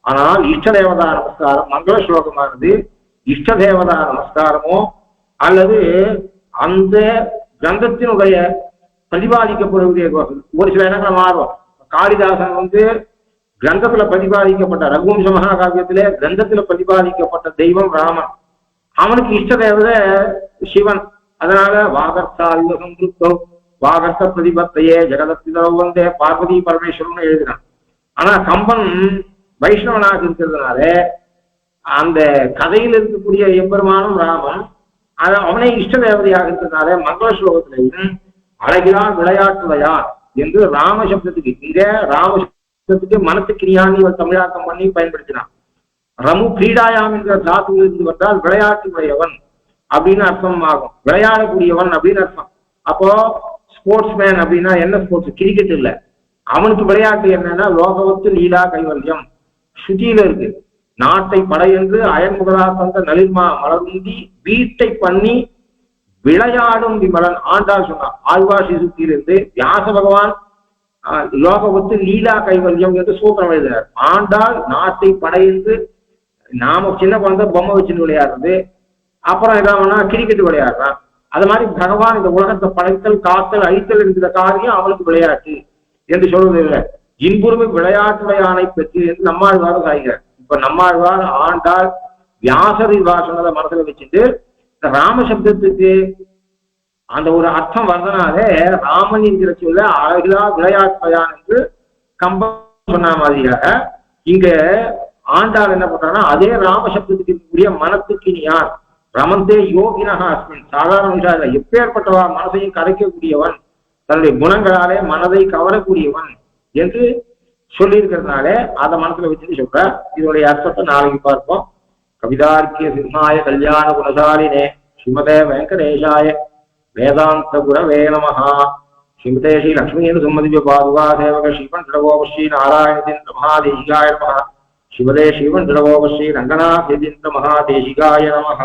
ஆனால் இஷ்ட தேவதா நமஸ்காரம் மங்கள ஸ்லோகமானது இஷ்ட தேவதா நமஸ்காரமோ அல்லது அந்த கிரந்தத்தினுடைய பிரதிபாதிக்கக்கூடிய ஒரு சில இடங்களை மாறும். காளிதாசன் கிரந்தத்துல பிரதிபாதிக்கப்பட்ட ரகுவம்ச மகாகாவியத்திலே கிரந்தத்துல பிரதிபாதிக்கப்பட்ட தெய்வம் ராமன். அவனுக்கு இஷ்ட தேவதை சிவன். அதனால வாகர்த்தாயுகம் வாகர்த்த பிரதிபத்தையே ஜெகதத்திலே பார்வதி பரமேஸ்வரன் எழுதினான். ஆனா கம்பன் வைஷ்ணவனாக இருக்கிறதுனால அந்த கதையில் இருக்கக்கூடிய எம்பெருமானும் ராமன் அவனை இஷ்ட தேவதையாக இருக்கிறதுனால மங்கள ஸ்லோகத்திலையும் அழகிலா விளையாட்டுவையா என்று ராமசப்தத்துக்கு இங்க ராமசப்தத்துக்கு மனத்துக்கு இனியானி தமிழாக்கம் பண்ணி பயன்படுத்தினான். ரமு கிரீடாயாம் என்கிற தாத்துவில் இருந்து வந்தால் விளையாட்டு உடையவன் அப்படின்னு அர்த்தம் ஆகும். விளையாடக்கூடியவன் அப்படின்னு அர்த்தம். அப்போ ஸ்போர்ட்ஸ் மேன் அப்படின்னா என்ன ஸ்போர்ட்ஸ்? கிரிக்கெட் இல்லை. அவனுக்கு விளையாட்டு என்னன்னா லோகவத்து லீலா கைவல்யம் சுத்தியில இருக்கு. நாட்டை படையென்று அயன்முகலா தந்த நளிர்மா மலர்ந்தி வீட்டை பண்ணி விளையாடும் விமலன் ஆண்டாள் சொன்னான். ஆழ்வாசி சுத்தியிலிருந்து வியாச பகவான் லோகவத்து லீலா கைவல்யம் என்று சூத்திரம் எழுதினார். ஆண்டாள் நாட்டை படையென்று நாம சின்ன குழந்தை பொம்மை வச்சுன்னு விளையாடுறது, அப்புறம் எதாவதுனா கிரிக்கெட் விளையாடுறான். அது மாதிரி பகவான் இந்த உலகத்தை படைத்தல் காத்தல் அழித்தல் என்கிற காரியம் அவனுக்கு விளையாட்டு என்று சொல்வது இல்லை. இன்புறுமை விளையாட்டுடையானை பெற்று என்று நம்மாழ்வார் சாய்கிறார். இப்ப நம்மாழ்வார் ஆண்டாள் வியாசர் சொன்னதை மனசுல வச்சுட்டு இந்த ராமசப்தத்துக்கு அந்த ஒரு அர்த்தம் வந்தனாலே ராமன் என்கிற சொல்ல அழகிலா விளையாட்டுடையான் என்று கம்பன் சொன்ன மாதிரியாக இங்க ஆண்டாள் என்ன பண்றான்னா அதே ராமசப்தத்துக்கு இருக்கக்கூடிய மனத்துக்கு யார் ரமந்தே யோகினஹா அஸ்மின் சாதாரண விஷயம் எப்பேற்பட்டவா மனதையும் கரைக்கக்கூடியவன் தன்னுடைய குணங்களாலே மனதை கவரக்கூடியவன் என்று சொல்லி இருக்கிறதுனாலே அதை மனசுல வச்சுட்டு சொல்ற. இதனுடைய அர்த்தத்தை நாளைக்கு பார்ப்போம். கவிதார்க்கிய சிம்ஹாய கல்யாண குணசாலினே ஸ்ரீமதே வெங்கடேஷாய வேதாந்த குரவே நமஹா. ஸ்ரீமதே ஸ்ரீ லக்ஷ்மீ சுமதி பாதுகா சேவக ஸ்ரீபன் ஸ்ரீ நாராயணதீந்திர மகாதேசிகாய நமஹ. ஸ்ரீமதே ஸ்ரீவன் ஸ்ரீ ரங்கநாதேந்திர மகாதேசிகாய நமஹ.